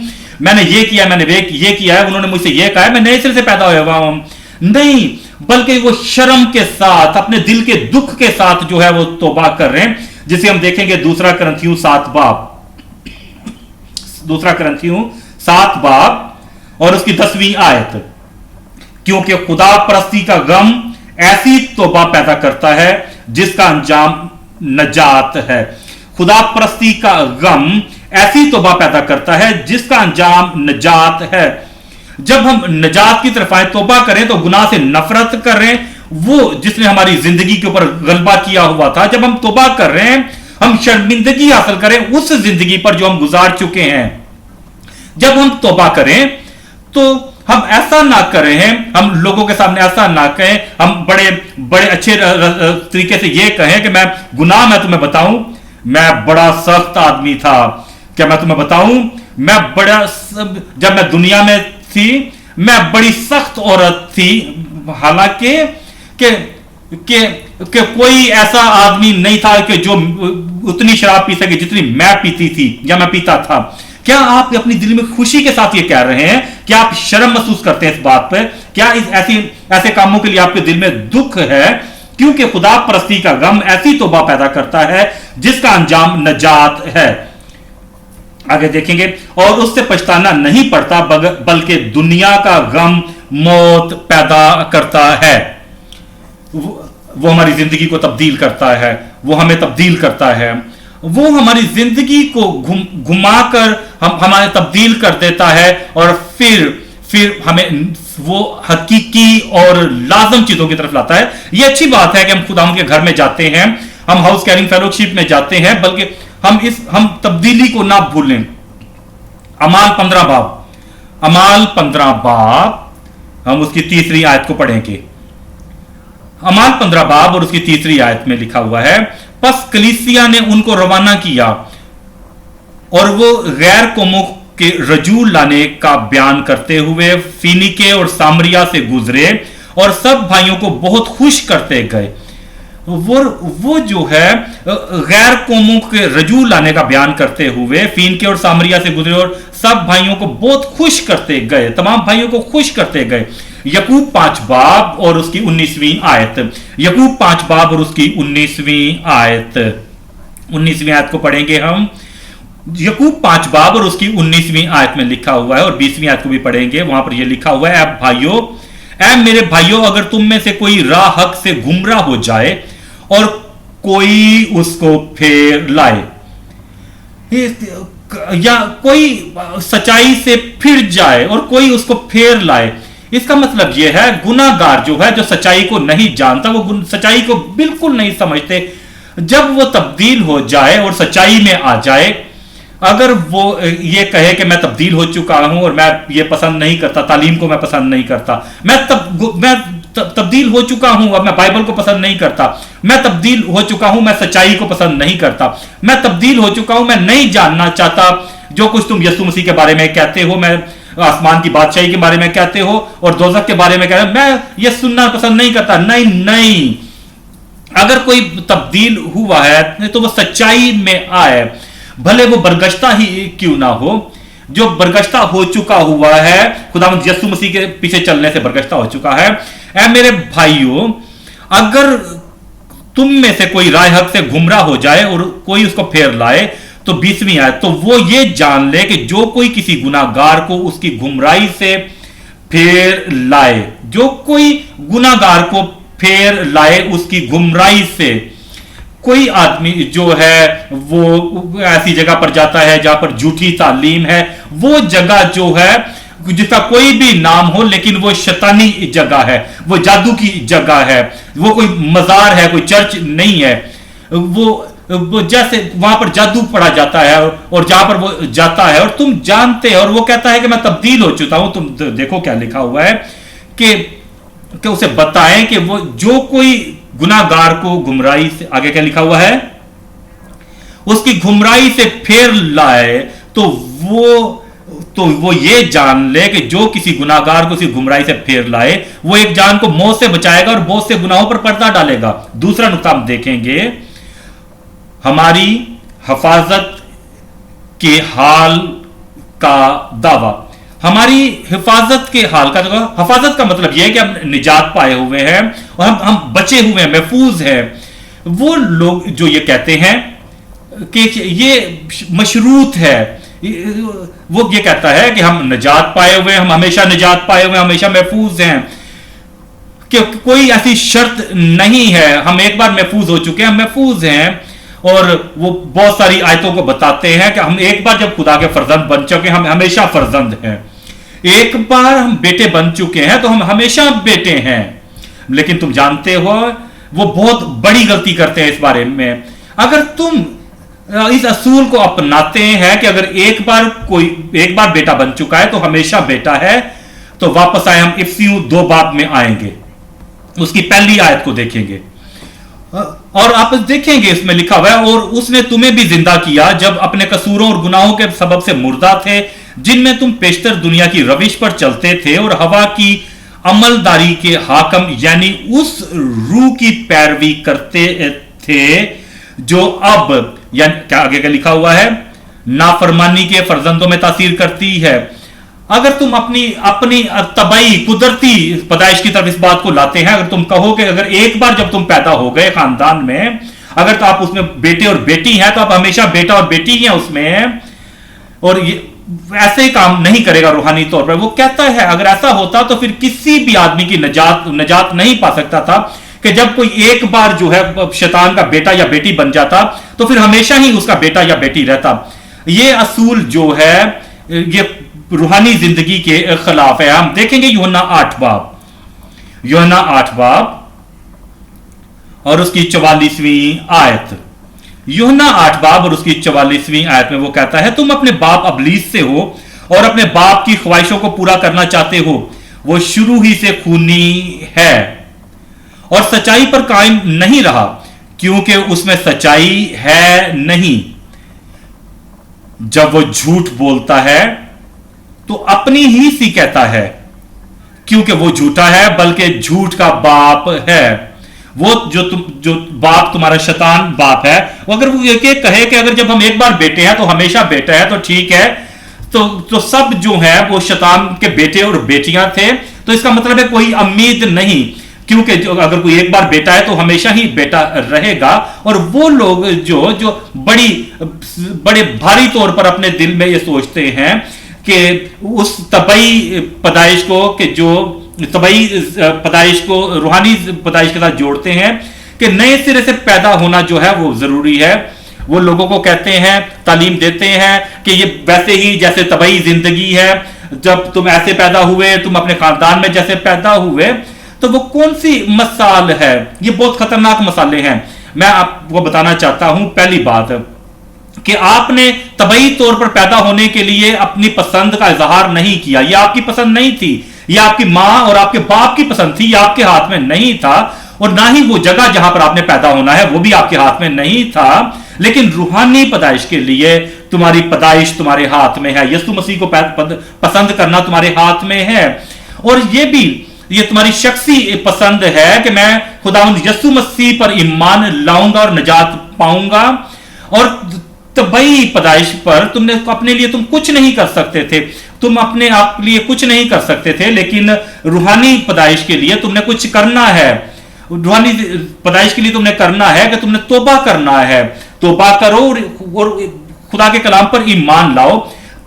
Speaker 1: मैंने ये किया, मैंने ये किया है, उन्होंने मुझसे ये कहा है, मैं नए सिरे से पैदा हुआ हूं। नहीं, बल्कि वो शर्म के साथ, अपने दिल के दुख के साथ जो है वो तौबा कर रहे हैं, जिसे हम देखेंगे 2 करंथियों 7 बाब और उसकी 10वीं आयत। क्योंकि खुदा परस्ती का गम ऐसी तौबा पैदा करता है जिसका अंजाम नजात है। खुदा परस्ती का गम ऐसी तौबा पैदा करता है जिसका अंजाम नजात है। जब हम नजात की तरफ आए, तौबा करें, तो गुनाह से नफरत करें, वो जिसने हमारी जिंदगी के ऊपर गलबा किया हुआ था। जब हम तौबा कर रहे हैं, हम शर्मिंदगी हासिल करें उस जिंदगी पर जो हम गुजार चुके हैं। जब हम तौबा करें तो हम ऐसा ना करें, हम लोगों के सामने ऐसा ना कहें, हम बड़े अच्छे तरीके से ये कहें कि मैं तुम्हें बताऊं, मैं बड़ा सख्त आदमी था। क्या मैं तुम्हें बताऊं, जब मैं दुनिया में थी, मैं बड़ी सख्त औरत थी। हालांकि कि कोई ऐसा आदमी नहीं था कि जो उतनी शराब पी सके जितनी मैं पीती थी या मैं पीता था। क्या आप अपनी दिल में खुशी के साथ ये कह रहे हैं? क्या आप शर्म महसूस करते हैं इस बात पर? क्या ऐसे कामों के लिए आपके दिल में दुख है? क्योंकि खुदा परस्ती का गम ऐसी तौबा पैदा करता है जिसका अंजाम नजात है। आगे देखेंगे, और उससे पछताना नहीं पड़ता, बल्कि दुनिया का गम मौत पैदा करता है। वो हमारी जिंदगी को तब्दील करता है, वो हमें तब्दील करता है, वो हमारी जिंदगी को घुमाकर हमारे तब्दील कर देता है और फिर हमें वो हकीकी और लाजम चीजों की तरफ लाता है। ये अच्छी बात है कि हम खुदावंद के घर में जाते हैं, हम हाउस कैरिंग फेलोशिप में जाते हैं, बल्कि हम तब्दीली को ना भूलें। अमाल 15 बाब हम उसकी 3री आयत को पढ़ेंगे। अमाल 15 बाब और उसकी 3री आयत में लिखा हुआ है, बस कलीसिया ने उनको रवाना किया اور وہ غیر قوموں کے رجوع لانے کا بیان کرتے ہوئے فینیکے اور سامریا سے گزرے اور سب بھائیوں کو بہت خوش کرتے گئے. وہ جو ہے غیر قوموں کے رجوع لانے کا بیان کرتے ہوئے فینیکے اور سامریا سے گزرے اور سب بھائیوں کو بہت خوش کرتے گئے, تمام بھائیوں کو خوش کرتے گئے. یعقوب 5 باب اور اس کی 19ویں آیت. یعقوب 5 باب اور اس کی 19ویں آیت. 19ویں آیت کو پڑھیں گے ہم. یعقوب 5 باب اور اس کی 19ویں آیت میں لکھا ہوا ہے, اور 20ویں آیت کو بھی پڑھیں گے. وہاں پر یہ لکھا ہوا ہے, اے میرے بھائیوں, اگر تم میں سے کوئی راہ حق سے گمراہ ہو جائے اور کوئی اس کو پھیر لائے, یا کوئی سچائی سے پھر جائے اور کوئی اس کو پھیر لائے. اس کا مطلب یہ ہے گناہ گار جو ہے, جو سچائی کو نہیں جانتا, وہ سچائی کو بالکل نہیں سمجھتے, جب وہ تبدیل ہو جائے اور سچائی میں آ جائے, اگر وہ یہ کہے کہ میں تبدیل ہو چکا ہوں اور میں یہ پسند نہیں کرتا, تعلیم کو میں پسند نہیں کرتا, میں تبدیل ہو چکا ہوں, اب میں بائبل کو پسند نہیں کرتا, میں تبدیل ہو چکا ہوں, میں سچائی کو پسند نہیں کرتا, میں تبدیل ہو چکا ہوں, میں نہیں جاننا چاہتا جو کچھ تم یسوع مسیح کے بارے میں کہتے ہو, میں آسمان کی بادشاہی کے بارے میں کہتے ہو اور دوزخ کے بارے میں کہتے ہو, میں یہ سننا پسند نہیں کرتا. نہیں, اگر کوئی تبدیل ہوا ہے تو وہ سچائی میں آئے, بھلے وہ برگشتہ ہی کیوں نہ ہو. جو برگشتہ ہو چکا ہوا ہے, خداوند یسوع مسیح کے پیچھے چلنے سے برگشتہ ہو چکا ہے. اے میرے بھائیوں, اگر تم میں سے کوئی راہ حق سے گمراہ ہو جائے اور کوئی اس کو پھیر لائے, تو 20ویں آیت, تو وہ یہ جان لے کہ جو کوئی کسی گناہ گار کو اس کی گمراہی سے پھیر لائے, جو کوئی گناہ گار کو پھیر لائے اس کی گمراہی سے. کوئی آدمی جو ہے وہ ایسی جگہ پر جاتا ہے جہاں پر جھوٹی تعلیم ہے, وہ جگہ جو ہے جس کا کوئی بھی نام ہو لیکن وہ شیطانی جگہ ہے, وہ جادو کی جگہ ہے, وہ کوئی مزار ہے, کوئی چرچ نہیں ہے, وہ جیسے وہاں پر جادو پڑھا جاتا ہے, اور جہاں پر وہ جاتا ہے اور تم جانتے ہیں, اور وہ کہتا ہے کہ میں تبدیل ہو چکا ہوں. تم دیکھو کیا لکھا ہوا ہے کہ اسے بتائیں کہ وہ جو کوئی گناہ گار کو گمراہی سے, آگے کیا لکھا ہوا ہے, اس کی گمراہی سے پھیر لائے, تو وہ یہ جان لے کہ جو کسی گناہ گار کو اسی گمراہی سے پھیر لائے, وہ ایک جان کو موت سے بچائے گا اور بہت سے گناہوں پر پردہ ڈالے گا. دوسرا نقطہ ہم دیکھیں گے, ہماری حفاظت کے حال کا دعویٰ. ہماری حفاظت کے حال کا دعویٰ, حفاظت کا مطلب یہ ہے کہ ہم نجات پائے ہوئے ہیں اور ہم بچے ہوئے ہیں, محفوظ ہیں. وہ لوگ جو یہ کہتے ہیں کہ یہ مشروط ہے, وہ یہ کہتا ہے کہ ہم نجات پائے ہوئے ہیں, ہم ہمیشہ نجات پائے ہوئے ہیں, ہمیشہ محفوظ ہیں, کہ کوئی ایسی شرط نہیں ہے, ہم ایک بار محفوظ ہو چکے ہیں, ہم محفوظ ہیں. اور وہ بہت ساری آیتوں کو بتاتے ہیں کہ ہم ایک بار جب خدا کے فرزند بن چکے ہیں, ہم ہمیشہ فرزند ہیں. ایک بار ہم بیٹے بن چکے ہیں تو ہم ہمیشہ بیٹے ہیں. لیکن تم جانتے ہو وہ بہت بڑی غلطی کرتے ہیں اس بارے میں. اگر تم اس اصول کو اپناتے ہیں کہ اگر ایک بار بیٹا بن چکا ہے تو ہمیشہ بیٹا ہے, تو واپس آئے, ہم افسیوں 2 باب میں آئیں گے, اس کی پہلی آیت کو دیکھیں گے, اور آپ دیکھیں گے اس میں لکھا ہوا ہے, اور اس نے تمہیں بھی زندہ کیا جب اپنے قصوروں اور گناہوں کے سبب سے مردہ تھے, جن میں تم پیشتر دنیا کی روش پر چلتے تھے اور ہوا کی عملداری کے حاکم یعنی اس روح کی پیروی کرتے تھے جو اب, یعنی کیا آگے کا لکھا ہوا ہے, نافرمانی کے فرزندوں میں تاثیر کرتی ہے. اگر تم اپنی طبعی قدرتی پیدائش کی طرف اس بات کو لاتے ہیں, اگر تم کہو کہ اگر ایک بار جب تم پیدا ہو گئے خاندان میں, اگر تو آپ اس میں بیٹے اور بیٹی ہیں, تو آپ ہمیشہ بیٹا اور بیٹی ہیں اس میں, اور یہ ایسے ہی کام نہیں کرے گا روحانی طور پر. وہ کہتا ہے اگر ایسا ہوتا تو پھر کسی بھی آدمی کی نجات نہیں پا سکتا تھا, کہ جب کوئی ایک بار جو ہے شیطان کا بیٹا یا بیٹی بن جاتا تو پھر ہمیشہ ہی اس کا بیٹا یا بیٹی رہتا. یہ اصول جو ہے یہ روحانی زندگی کے خلاف ہے. ہم دیکھیں گے یوحنا 8 باب اور اس کی 44ویں آیت. یوحنا 8 باب اور اس کی 44ویں آیت میں وہ کہتا ہے, تم اپنے باپ ابلیس سے ہو اور اپنے باپ کی خواہشوں کو پورا کرنا چاہتے ہو. وہ شروع ہی سے خونی ہے اور سچائی پر قائم نہیں رہا, کیونکہ اس میں سچائی ہے نہیں. जब वो झूठ बोलता है तो अपनी ही सी कहता है, क्योंकि वो झूठा है बल्कि झूठ का बाप है। वो जो बाप तुम्हारा शैतान बाप है, वो अगर वो ये कहे कि अगर जब हम एक बार बेटे हैं तो हमेशा बेटा है, तो ठीक है, तो सब जो है वो शैतान के बेटे और बेटियां थे, तो इसका मतलब है कोई उम्मीद नहीं, क्योंकि अगर कोई एक बार बेटा है तो हमेशा ही बेटा रहेगा। और वो लोग जो बड़े भारी तौर पर अपने दिल में ये सोचते हैं कि उस तबई पैदाइश को, कि जो तबई पैदाइश को रूहानी पैदाइश के साथ जोड़ते हैं कि नए सिरे से पैदा होना जो है वो जरूरी है। वो लोगों को कहते हैं, तालीम देते हैं कि ये वैसे ही जैसे तबई जिंदगी है, जब तुम ऐसे पैदा हुए, तुम अपने खानदान में जैसे पैदा हुए, तो वो कौन सी मसाल है? ये बहुत खतरनाक मसाले हैं। मैं आपको बताना चाहता हूं, पहली बात कि आपने तबई तौर पर पैदा होने के लिए अपनी पसंद का इजहार नहीं किया, यह आपकी पसंद नहीं थी, यह आपकी मां और आपके बाप की पसंद थी, यह आपके हाथ में नहीं था। और ना ही वो जगह जहां पर आपने पैदा होना है वो भी आपके हाथ में नहीं था। लेकिन रूहानी पैदाइश के लिए तुम्हारी पैदाइश तुम्हारे हाथ में है, यीशु मसीह को पसंद करना तुम्हारे हाथ में है। और ये तुम्हारी शख्सी पसंद है कि मैं खुदावंद यीशु मसीह पर ईमान लाऊंगा और निजात पाऊंगा। और तबई पैदाइश पर तुमने अपने लिए तुम कुछ नहीं कर सकते थे, तुम अपने आप के लिए कुछ नहीं कर सकते थे, लेकिन रूहानी पैदाइश के लिए तुमने कुछ करना है। रूहानी पैदाइश के लिए तुमने करना है कि तुमने तौबा करना है, तौबा करो और खुदा के कलाम पर ईमान लाओ।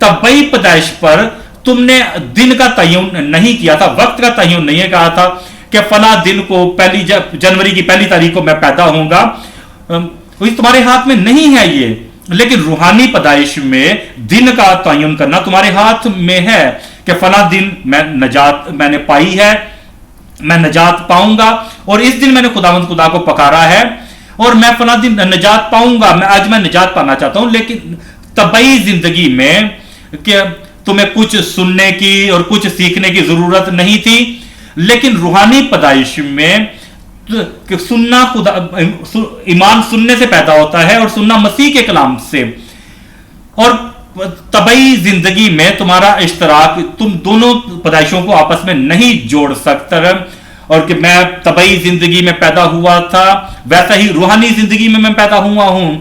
Speaker 1: तबई पैदाइश पर तुमने दिन का तयन नहीं किया था, वक्त का तयन नहीं कहा था कि फला दिन को जनवरी की 1 तारीख को मैं पैदा होऊंगा, तुम्हारे हाथ में नहीं है ये। लेकिन रूहानी पैदाइश में दिन का तयन करना तुम्हारे हाथ में है कि फला दिन मैंने पाई है, मैं निजात पाऊंगा, और इस दिन मैंने खुदा को पकारा है और मैं फला दिन निजात पाऊंगा। आज मैं निजात पाना चाहता हूं। लेकिन तबई जिंदगी में कि तुम्हें कुछ सुनने की और कुछ सीखने की जरूरत नहीं थी, लेकिन रूहानी पैदाइश में कि सुनना ईमान सुनने से पैदा होता है और सुनना मसीह के कलाम से। और तबई जिंदगी में तुम्हारा इश्तराक तुम दोनों पैदाइशों को आपस में नहीं जोड़ सकते। और कि मैं तबई जिंदगी में पैदा हुआ था, वैसा ही रूहानी जिंदगी में मैं पैदा हुआ हूं।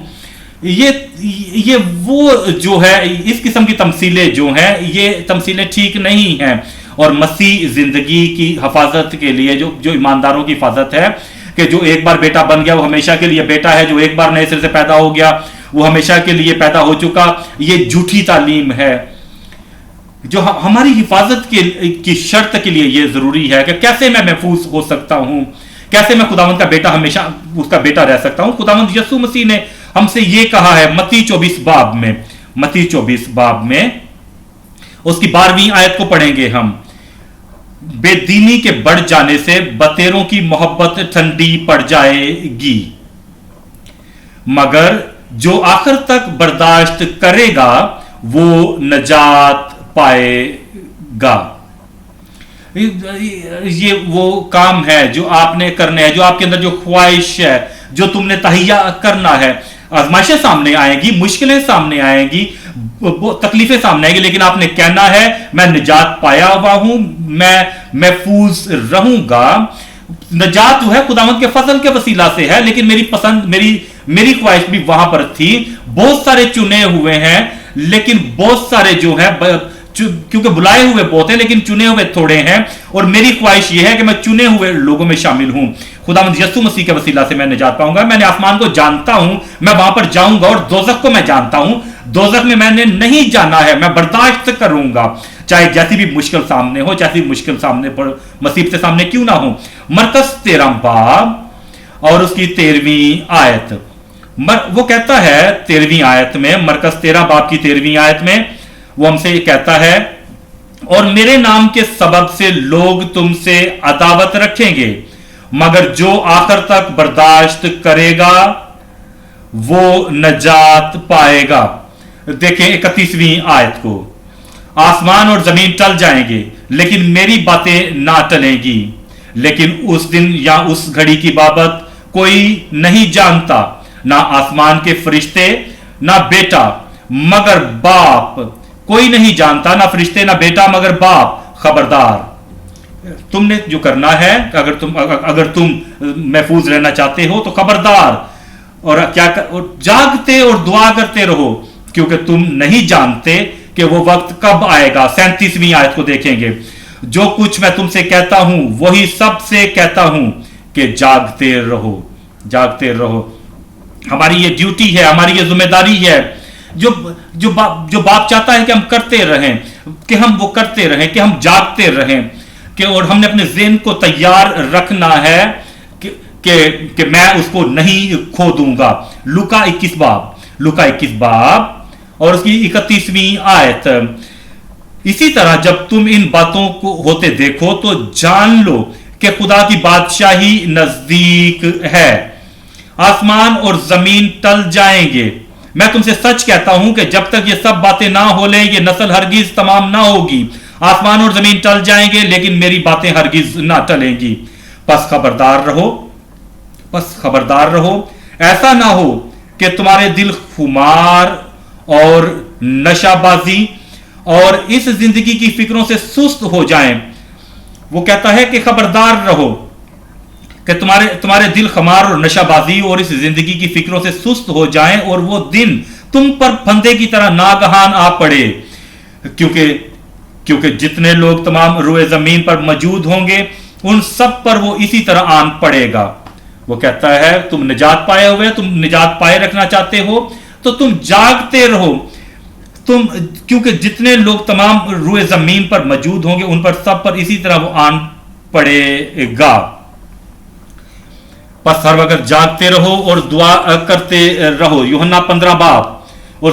Speaker 1: ये वो जो है, इस किस्म की तमसीलें जो हैं, ये तमसीलें ठीक नहीं हैं। और मसीह जिंदगी की हिफाजत के लिए जो ईमानदारों की हिफाजत है कि जो एक बार बेटा बन गया वो हमेशा के लिए बेटा है, जो एक बार नए सिरे से पैदा हो गया वो हमेशा के लिए पैदा हो चुका, ये झूठी तालीम है। जो हमारी हिफाजत की शर्त के लिए ये जरूरी है कि कैसे मैं महफूज हो सकता हूं, कैसे मैं खुदावंद का बेटा हमेशा उसका बेटा रह सकता हूं। खुदावंद यीशु मसीह ने हमसे ये कहा है मत्ती 24 बाब में उसकी 12वीं आयत को पढ़ेंगे हम। बेदीनी के बढ़ जाने से बतेरों की मोहब्बत ठंडी पड़ जाएगी, मगर जो आखिर तक बर्दाश्त करेगा वो नजात पाएगा। ये वो काम है जो आपने करने हैं, जो आपके अंदर जो ख्वाहिश है, जो तुमने तहिया करना है। आजमाइशें सामने आएंगी, मुश्किलें सामने आएंगी, तकलीफें सामने आएंगी, लेकिन आपने कहना है मैं निजात पाया हुआ हूं, मैं महफूज रहूंगा। निजात जो है खुदावंद के फजल के वसीला से है, लेकिन मेरी पसंद मेरी ख्वाहिश भी वहां पर थी। बहुत सारे चुने हुए हैं, लेकिन बहुत सारे जो है क्योंकि बुलाए हुए बहुत हैं लेकिन चुने हुए थोड़े हैं। और मेरी ख्वाहिश यह है कि मैं चुने हुए लोगों में शामिल हूं। खुदावंद यीशु मसीह के वसीला से मैं निजात पाऊंगा। मैंने आसमान को जानता हूं, मैं वहां पर जाऊंगा। और दोजख को मैं जानता हूं, दोजख में मैंने नहीं जाना है, मैं बर्दाश्त करूंगा, चाहे जैसी भी मुश्किल सामने हो, जैसी मुश्किल सामने पर मुसीबत से सामने क्यों ना हो। मरकस 13 बाब और उसकी 13वीं आयत, वो कहता है 13वीं आयत में, मरकस 13 बाब की 13वीं आयत में वो हमसे ये कहता है, और मेरे नाम के सबब से लोग तुमसे अदावत रखेंगे, मगर जो आखिर तक बर्दाश्त करेगा वो नजात पाएगा। देखें 31वीं आयत को, आसमान और जमीन टल जाएंगे लेकिन मेरी बातें ना टलेंगी, लेकिन उस दिन या उस घड़ी की बाबत कोई नहीं जानता, ना आसमान के फरिश्ते, ना बेटा, मगर बाप, कोई नहीं जानता, ना फरिश्ते ना बेटा मगर बाप। खबरदार, तुमने जो करना है, अगर तुम महफूज रहना चाहते हो तो खबरदार, और क्या और जागते और दुआ करते रहो, क्योंकि तुम नहीं जानते कि वो वक्त कब आएगा। 37वीं आयत को देखेंगे। जो कुछ मैं तुमसे कहता हूं वही सबसे कहता हूं कि जागते रहो, जागते रहो। हमारी ये ड्यूटी है, हमारी ये जिम्मेदारी है, जो बाप चाहता है कि हम करते रहें, कि हम वो करते रहें, कि हम जागते रहें, कि और हमने अपने ज़हन को तैयार रखना है कि मैं उसको नहीं खो दूंगा। लूका 21 बाब और उसकी 31वीं आयत। इसी तरह जब तुम इन बातों को होते देखो तो जान लो कि खुदा की बादशाही नजदीक है। आसमान और जमीन टल जाएंगे, मैं तुमसे सच कहता हूं कि जब तक ये सब बातें ना हो ले, ये नस्ल हरगिज तमाम ना होगी। आसमान और जमीन टल जाएंगे लेकिन मेरी बातें हरगिज ना टलेंगी। बस खबरदार रहो, ऐसा ना हो कि तुम्हारे दिल खुमार और नशाबाजी और इस जिंदगी की फिक्रों से सुस्त हो जाएं। वो कहता है कि खबरदार रहो कि तुम्हारे दिल खमार और नशाबाजी और इस जिंदगी की फिक्रों से सुस्त हो जाएं और वो दिन तुम पर फंदे की तरह नागहान आ पड़े, क्योंकि जितने लोग तमाम रुए जमीन पर मौजूद होंगे उन सब पर वो इसी तरह आन पड़ेगा। वो कहता है तुम निजात पाए हुए, तुम निजात पाए रखना चाहते हो तो तुम जागते रहो, क्योंकि जितने लोग तमाम रुए जमीन पर मौजूद होंगे उन पर सब पर इसी तरह वो आन पड़ेगा। बस हर वक्त जागते रहो और दुआ करते रहो। यूहन्ना 15 बाब और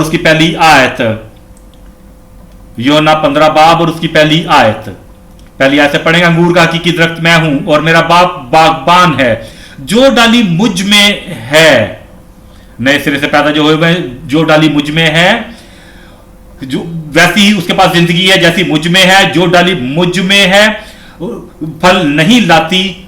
Speaker 1: उसकी पहली आयत। यूहन्ना 15 बाब और उसकी पहली आयत से पढ़ेंगे। अंगूर का हकीकी दरख्त मैं हूं और मेरा बाप बागबान है। जो डाली मुझ में है, नए सिरे से पैदा जो हुए, जो डाली मुझ में है, जो वैसी ही उसके पास जिंदगी है जैसी मुझ में है। जो डाली मुझ में है फल नहीं लाती,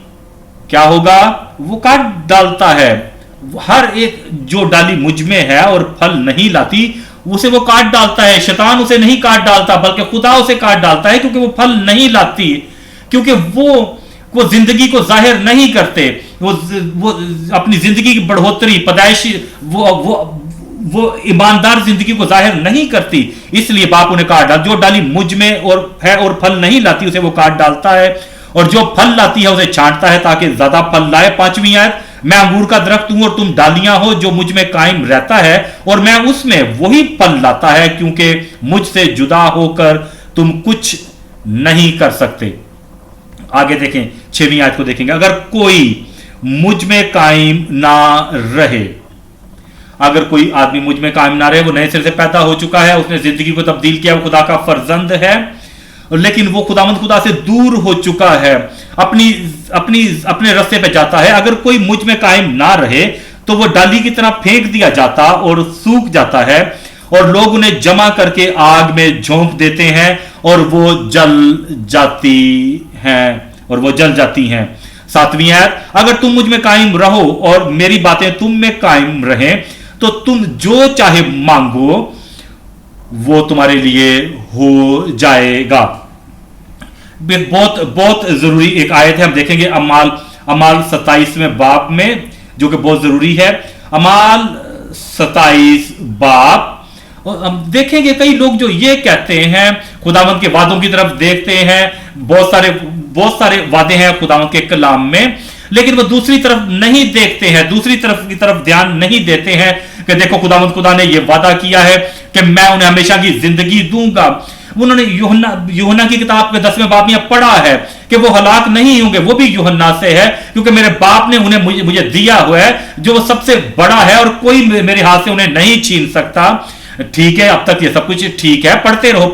Speaker 1: क्या होगा? वो काट डालता है। हर एक जो डाली मुझ में है और फल नहीं लाती उसे वो काट डालता है। शैतान उसे नहीं काट डालता बल्कि खुदा उसे काट डालता है, क्योंकि वो फल नहीं लाती, क्योंकि वो जिंदगी को जाहिर नहीं करते। वो अपनी जिंदगी की बढ़ोतरी, पैदाइशी, वो ईमानदार जिंदगी को जाहिर नहीं करती, इसलिए बाप उन्हें काट डाल। जो डाली मुझ में और फल नहीं लाती उसे वो काट डालता है, और जो फल लाती है उसे छांटता है ताकि ज्यादा फल लाए। 5वीं आयत। मैं अंगूर का दरख्त हूं और तुम डालियां हो। जो मुझ में कायम रहता है और मैं उसमें, वही फल लाता है, क्योंकि मुझसे जुदा होकर तुम कुछ नहीं कर सकते। आगे देखें, 6वीं आयत को देखेंगे। अगर कोई मुझ में कायम ना रहे, अगर कोई आदमी मुझ में कायम ना रहे, वो नए सिरे से पैदा हो चुका है, उसने जिंदगी को तब्दील किया, वो खुदा का फर्जंद है, लेकिन वो खुदा से दूर हो चुका है, अपने रास्ते पे जाता है। अगर कोई मुझ में कायम ना रहे तो वो डाली की तरह फेंक दिया जाता और सूख जाता है, और लोग उन्हें जमा करके आग में झोंक देते हैं और वो जल जाती हैं। 7वीं आयत। अगर तुम मुझ में कायम रहो और मेरी बातें तुम में कायम रहें तो तुम जो चाहे मांगो वो तुम्हारे लिए हो जाएगा। बहुत जरूरी एक आयत है, हम देखेंगे अमाल 27वें बाब में, जो कि बहुत जरूरी है। अमाल 27 बाब, और हम देखेंगे कई लोग जो ये कहते हैं, खुदावंद के वादों की तरफ देखते हैं, बहुत सारे वादे हैं खुदावंद के कलाम में, लेकिन वो दूसरी तरफ नहीं देखते हैं, दूसरी तरफ की तरफ ध्यान नहीं देते हैं कि देखो खुदा ने ये वादा किया है कि मैं उन्हें हमेशा की जिंदगी दूंगा। उन्होंने यूहन्ना की किताब के 10वें बाब में पढ़ा है कि वो हलाक नहीं होंगे, वो भी यूहन्ना से है, क्योंकि मेरे बाप ने उन्हें मुझे दिया हुआ है, जो सबसे बड़ा है और कोई मेरे हाथ से उन्हें नहीं छीन सकता। ठीक है, अब तक ये सब कुछ ठीक है, पढ़ते रहो।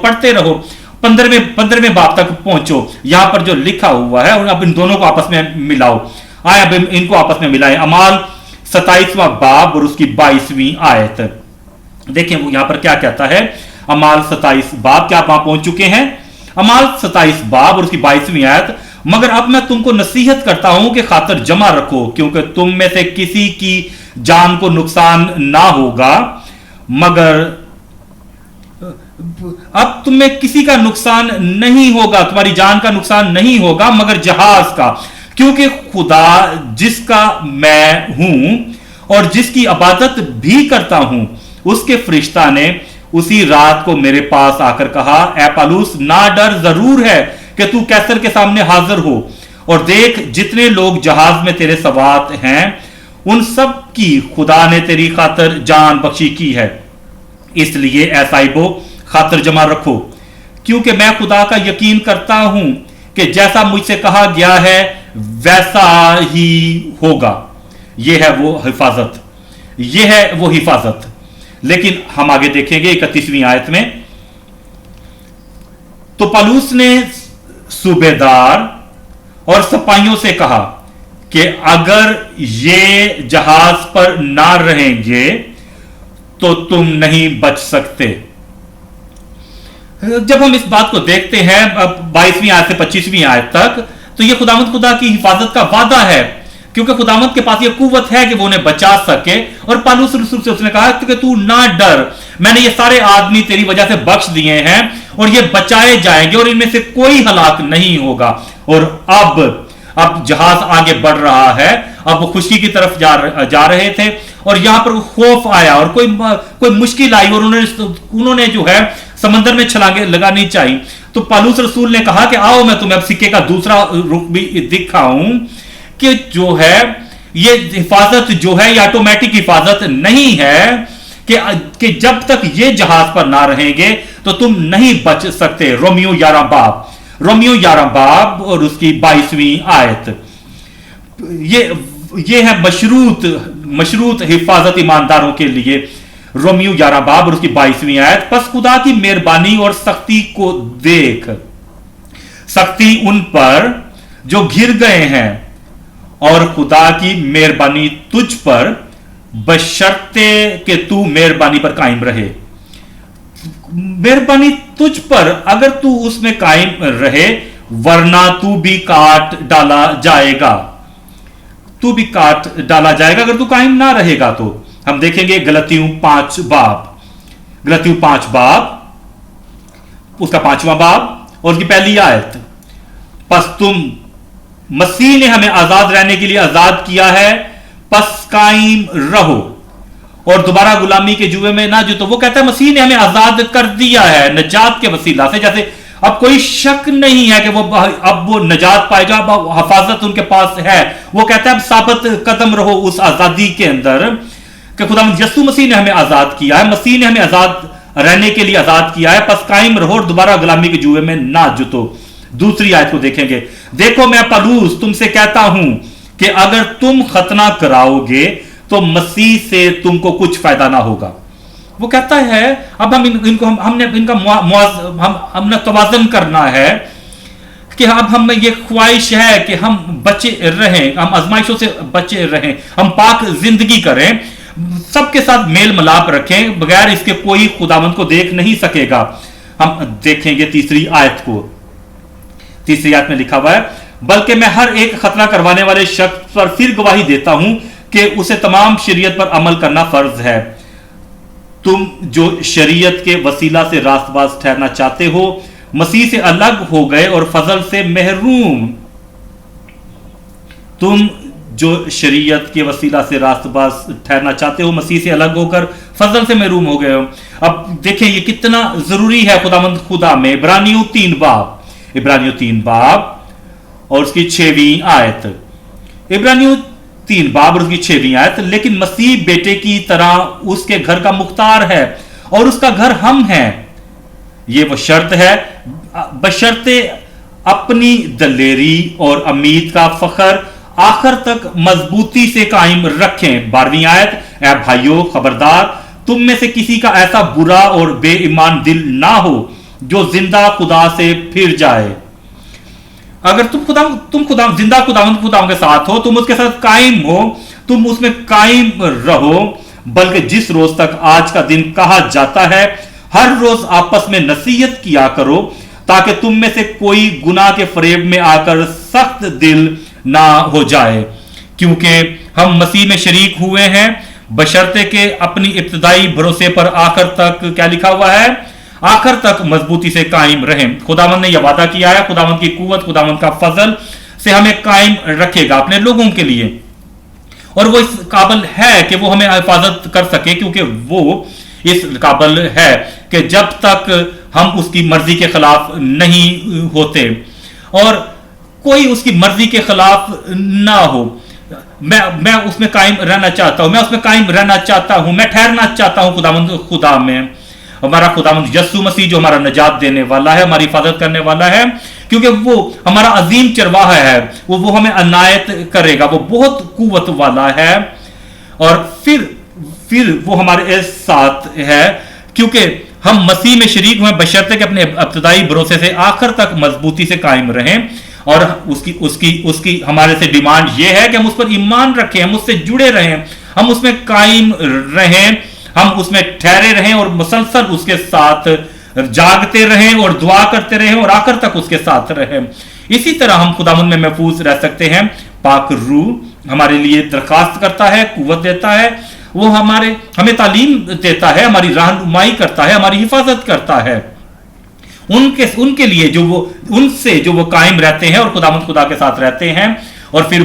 Speaker 1: 15वें बाब तक पहुंचो, यहां पर जो लिखा हुआ है, अब इन दोनों को आपस में मिलाओ। आए अब इनको आपस में मिलाएं। अमाल 27वां बाब और उसकी 22वीं आयत देखें, वो यहां पर क्या कहता है। अमाल 27 बाब, क्या आप वहां पहुंच चुके हैं? अमाल 27 बाब और उसकी 22वीं आयत। मगर अब मैं तुमको नसीहत करता हूं कि खातर जमा रखो, क्योंकि तुम में से किसी की जान को नुकसान ना होगा, मगर अब तुम्हें किसी का नुकसान नहीं होगा, तुम्हारी जान का नुकसान नहीं होगा, मगर जहाज का, क्योंकि खुदा जिसका मैं हूं और जिसकी इबादत भी करता हूं, उसके फरिश्ता ने उसी रात को मेरे पास आकर कहा, ए पौलुस, ना डर, जरूर है कि तू कैसर के सामने हाजिर हो, और देख जितने लोग जहाज में तेरे सवार हैं उन सब की खुदा ने तेरी खातर जान बख्शी की है। इसलिए ए साहिबो, खातर जमा रखो, क्योंकि मैं खुदा का यकीन करता हूं कि जैसा मुझसे कहा गया है वैसा ही होगा। यह है वो हिफाजत, यह है वो हिफाजत। लेकिन हम आगे देखेंगे 31वीं आयत में, तो पौलुस ने सूबेदार और सिपाहियों से कहा कि अगर ये जहाज पर ना रहेंगे तो तुम नहीं बच सकते। जब हम इस बात को देखते हैं 22वीं आयत से 25वीं आयत तक, तो ये खुदावंद खुदा की हिफाजत का वादा है, क्योंकि खुदावंद के पास ये कुव्वत है कि वो उन्हें बचा सके। और पौलुस रसूल से उसने कहा कि तू ना डर, मैंने ये सारे आदमी तेरी वजह से बख्श दिए हैं और ये बचाए जाएंगे और इनमें से कोई हलाक नहीं होगा। और अब जहाज आगे बढ़ रहा है, अब वो खुशी की तरफ जा रहे थे और यहां पर खौफ आया और कोई मुश्किल आई और उन्होंने जो है समंदर में छलांगे लगानी चाहिए। तो पौलुस रसूल ने कहा कि आओ मैं तुम्हें अब सिक्के का दूसरा रुख भी दिखाऊं कि जो है ये हिफाजत जो है ये ऑटोमेटिक हिफाजत नहीं है कि जब तक ये जहाज पर ना रहेंगे तो तुम नहीं बच सकते। रोमियो 11 बाब और उसकी 22वीं आयत, ये है मशरूत हिफाजत ईमानदारों के लिए। रोमियो 11 बाब और उसकी 22वीं आयत, बस खुदा की मेहरबानी और सख्ती को देख, सख्ती उन पर जो घिर गए हैं, और खुदा की मेहरबानी तुझ पर, बशर्ते कि तू मेहरबानी पर कायम रहे। मेहरबानी तुझ पर अगर तू उसमें कायम रहे, वरना तू भी काट डाला जाएगा, अगर तू कायम ना रहेगा तो। हम देखेंगे गलतियों 5 बाब उसका 5वां बाब और उसकी पहली आयत, बस तुम मसीह ने हमें आजाद रहने के लिए आजाद किया है, बस कायम रहो और दोबारा गुलामी के जुए में ना जुतो। वो कहता है मसीह ने हमें आजाद कर दिया है नजात के वसीला से, जैसे अब कोई शक नहीं है कि वो नजात पाएगा, अब हिफाजत उनके पास है। वो कहता है अब साबित कदम रहो उस आजादी के अंदर कि खुदा यीशु मसीह ने हमें आजाद किया है, मसीह ने हमें आजाद रहने के लिए आजाद किया है, बस कायम रहो और दोबारा गुलामी के जुए में ना जुतो। दूसरी आयत को देखेंगे, देखो मैं पौलुस तुमसे कहता हूं कि अगर तुम खतना कराओगे तो मसीह से तुमको कुछ फायदा ना होगा। वो कहता है अब हमने तवाज़न करना है कि अब हम ये ख्वाहिश है कि हम बचे रहें, हम आजमाइशों से बचे रहें, हम पाक जिंदगी करें, सबके साथ मेल मिलाप रखें, बगैर इसके कोई खुदावंद को देख नहीं सकेगा। हम देखेंगे तीसरी आयत को। तीसरी आयत में लिखा हुआ है, बल्कि मैं हर एक खतना करवाने वाले शख्स पर फिर गवाही देता हूं कि उसे तमाम शरीयत पर अमल करना फर्ज है। तुम जो शरीयत के वसीला से रास्तबाज ठहरना चाहते हो, मसीह से अलग हो गए और फजल से महरूम। तुम जो शरीयत के वसीला से रास्तबाज ठहरना चाहते हो, मसीह से अलग होकर फजल से महरूम हो गए हो। अब देखें ये कितना जरूरी है खुदावंद खुदा में। इब्रानियों 3 बाब और उसकी 6वीं आयत, इब्रानियों 3 बाब और उसकी 6वीं आयत, लेकिन मसीह बेटे की तरह उसके घर का मुख्तार है और उसका घर हम हैं। ये वो शर्त है, बशर्ते अपनी दलेरी और उम्मीद का फख्र आखिर तक मजबूती से कायम रखें। 12वीं आयत, ऐ भाइयों खबरदार, तुम में से किसी का ऐसा बुरा और बेईमान दिल ना हो जो जिंदा खुदा से फिर जाए। अगर तुम जिंदा खुदावंद के साथ हो, तुम उसके साथ कायम हो, तुम उसमें कायम रहो, बल्कि जिस रोज तक आज का दिन कहा जाता है, हर रोज आपस में नसीहत किया करो, ताकि तुम में से कोई गुनाह के फरेब में आकर सख्त दिल ना हो जाए। क्योंकि हम मसीह में शरीक हुए हैं, बशर्ते के अपनी इब्तदाई भरोसे पर आखिर तक क्या लिखा हुआ है, आखिर तक मजबूती से कायम रहें। खुदावंद ने यह वादा किया है, खुदावंद की कुव्वत, खुदावंद का फजल से हमें कायम रखेगा अपने लोगों के लिए, और वो इस काबिल है कि वो हमें हिफाजत कर सके, क्योंकि वो इस काबिल है कि जब तक हम उसकी मर्जी के खिलाफ नहीं होते और कोई उसकी मर्जी के खिलाफ ना हो, मैं उसमें कायम रहना चाहता हूं, मैं उसमें कायम रहना चाहता हूं, मैं ठहरना चाहता हूं खुदावंद खुदा में। हमारा खुदावंद यस्सु मसीह जो हमारा नजात देने वाला है, हमारी हिफाजत करने वाला है, क्योंकि वो हमारा अजीम चरवाहा है, वो हमें अनायत करेगा, वो बहुत कुव्वत वाला है, और फिर वो हमारे साथ है, क्योंकि हम मसीह में शरीक हुए, बशर्ते कि अपने इब्तदाई भरोसे से आखिर तक मजबूती से कायम रहें। और उसकी हमारे से डिमांड ये है कि हम उस पर ईमान रखें, हम उससे जुड़े रहें, हम उसमें कायम रहें, हम उसमें ठहरे रहें और मुसलसल उसके साथ जागते रहें और दुआ करते रहें और आखिर तक उसके साथ रहें। इसी तरह हम खुदावंद में महफूज रह सकते हैं। पाक रूह हमारे लिए दरखास्त करता है, कुव्वत देता है, वो हमें तालीम देता है, हमारी रहनुमाई करता है, हमारी हिफाजत करता है। उनके लिए उनसे जो वो कायम रहते हैं और खुदावंद खुदा के साथ रहते हैं, और फिर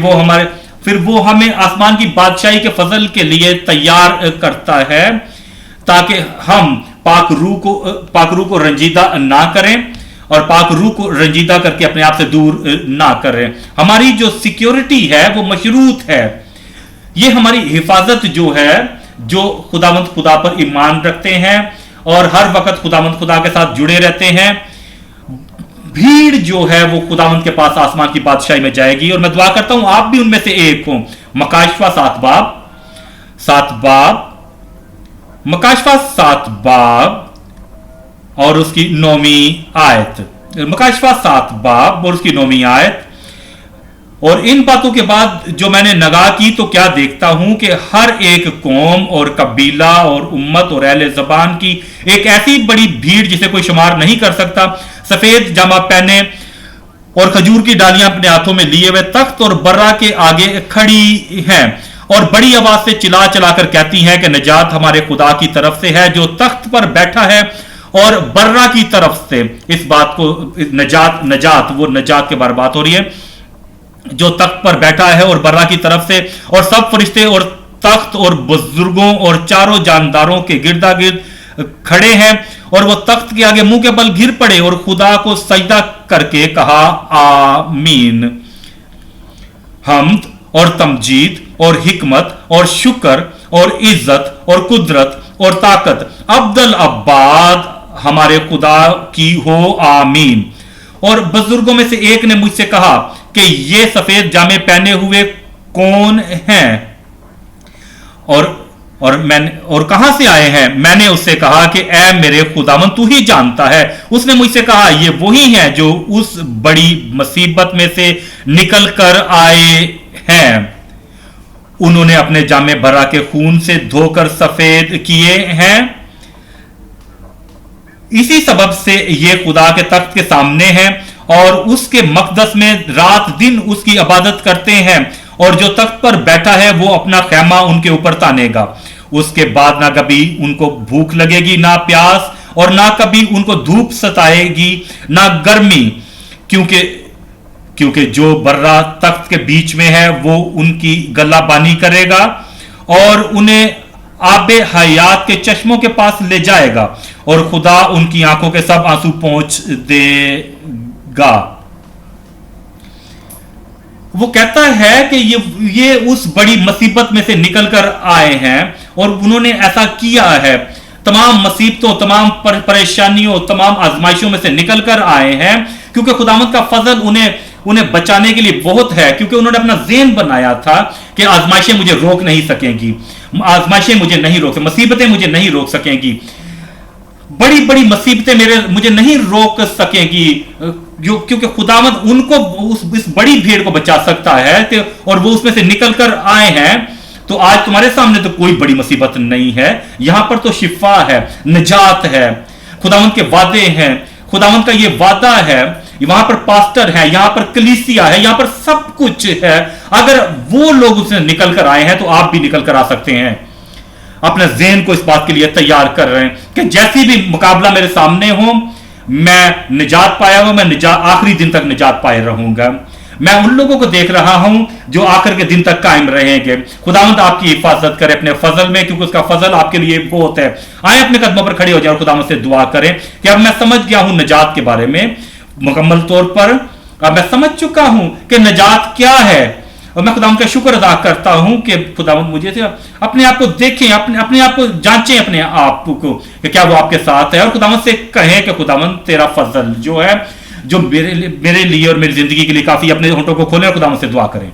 Speaker 1: वो हमें आसमान की बादशाही के फजल के लिए तैयार करता है, ताकि हम पाक रूह को रंजीदा ना करें और पाक रूह को रंजीदा करके अपने आप से दूर ना करें। हमारी जो सिक्योरिटी है वो मशरूत है। ये हमारी हिफाजत जो है, जो खुदावंद खुदा पर ईमान रखते हैं और हर वक्त खुदावंद खुदा के साथ जुड़े रहते हैं, भीड़ जो है वो खुदावंद के पास आसमान की बादशाही में जाएगी। और मैं दुआ करता हूं आप भी उनमें से एक हो। मकाशवा 7 बाब और उसकी 9वीं आयत। मकाशवा 7 बाब और उसकी 9वीं आयत। और इन बातों के बाद जो मैंने नगाह की तो क्या देखता हूं कि हर एक कौम और कबीला और उम्मत और अहले ज़बान की एक ऐसी बड़ी भीड़ जिसे कोई शुमार नहीं कर सकता, सफेद जामा पहने और खजूर की डालियां अपने हाथों में लिए हुए तख्त और बर्रा के आगे खड़ी हैं और बड़ी आवाज से चिल्ला चिल्लाकर कहती हैं कि नजात हमारे खुदा की तरफ से है जो तख्त पर बैठा है और बर्रा की तरफ से। इस बात को नजात वो नजात के बारे में बात हो रही है, जो तख्त पर बैठा है और बर्रा की तरफ से, और सब फरिश्ते और तख्त और बुजुर्गों और चारों जानदारों के गिरदा गिर्द खड़े हैं, और वो तख्त के आगे मुंह के बल गिर पड़े और खुदा को सजदा करके कहा आमीन। हम्द और तमजीद और हिकमत और शुक्र और इज्जत और कुदरत और ताकत अब्दुल अब्बाद हमारे खुदा की हो आमीन। और बुजुर्गों में से एक ने मुझसे कहा कि ये सफेद जामे पहने हुए कौन हैं और कहां से आए हैं? मैंने उससे कहा कि ऐ मेरे खुदावन तू ही जानता है। उसने मुझसे कहा ये वही हैं जो उस बड़ी मुसीबत में से निकल कर आए हैं। उन्होंने अपने जामे बर्रा के खून से धोकर सफेद किए हैं। इसी सबब से ये खुदा के तख्त के सामने हैं और उसके मकदस में रात दिन उसकी इबादत करते हैं, और जो तख्त पर बैठा है वो अपना खैमा उनके ऊपर तानेगा। उसके बाद ना कभी उनको भूख लगेगी ना प्यास, और ना कभी उनको धूप सताएगी ना गर्मी, क्योंकि जो बर्रा तख्त के बीच में है वो उनकी गलाबानी करेगा और उन्हें आबे हयात के चश्मों के पास ले जाएगा, और खुदा उनकी आंखों के सब आंसू पोंछ देगा। वो कहता है कि ये उस बड़ी मुसीबत में से निकलकर आए हैं और उन्होंने ऐसा किया है। तमाम मुसीबतों, तमाम परेशानियों, तमाम आजमाइशों में से निकलकर आए हैं, क्योंकि खुदावंद का फजल उन्हें बचाने के लिए बहुत है, क्योंकि उन्होंने अपना ज़हन बनाया था कि आजमाइशें मुझे रोक नहीं सकेंगी, आजमाइशें मुझे नहीं रोक, मुसीबतें मुझे नहीं रोक सकेंगी, बड़ी बड़ी मुसीबतें मुझे नहीं रोक सकेंगी, क्योंकि खुदावंद उनको इस बड़ी भीड़ को बचा सकता है और वो उसमें से निकल कर आए हैं। तो आज तुम्हारे सामने तो कोई बड़ी मुसीबत नहीं है, यहां पर तो शिफा है, निजात है, खुदावंद के वादे हैं, खुदावंद का ये वादा है, वहां पर पास्टर है, यहां पर कलीसिया है, यहां पर सब कुछ है। अगर वो लोग उससे निकल कर आए हैं तो आप भी निकल कर आ सकते हैं। अपने ज़हन को इस बात के लिए तैयार कर रहे हैं कि जैसी भी मुकाबला मेरे सामने हो, मैं निजात पाया हूं, मैं आखिरी दिन तक निजात पाए रहूंगा। मैं उन लोगों को देख रहा हूं जो आखिर के दिन तक कायम रहेंगे। खुदावंद आपकी हिफाजत करे अपने फजल में, क्योंकि उसका फजल आपके लिए बहुत है। आए अपने कदमों पर खड़े हो जाए और खुदावंद से दुआ करें कि अब मैं समझ गया हूं निजात के बारे में मुकम्मल तौर पर। अब मैं समझ चुका हूं कि निजात क्या है, और मैं खुदावंद का शुक्र अदा करता हूं कि खुदावंद मुझे से अपने आप को देखें, अपने आप को जांचें, अपने आप को कि क्या वो आपके साथ है, और खुदावंद से कहें कि खुदावंद तेरा फजल जो है, जो मेरे लिए और मेरी जिंदगी के लिए काफी, अपने होंठों को खोलें और खुदावंद से दुआ करें।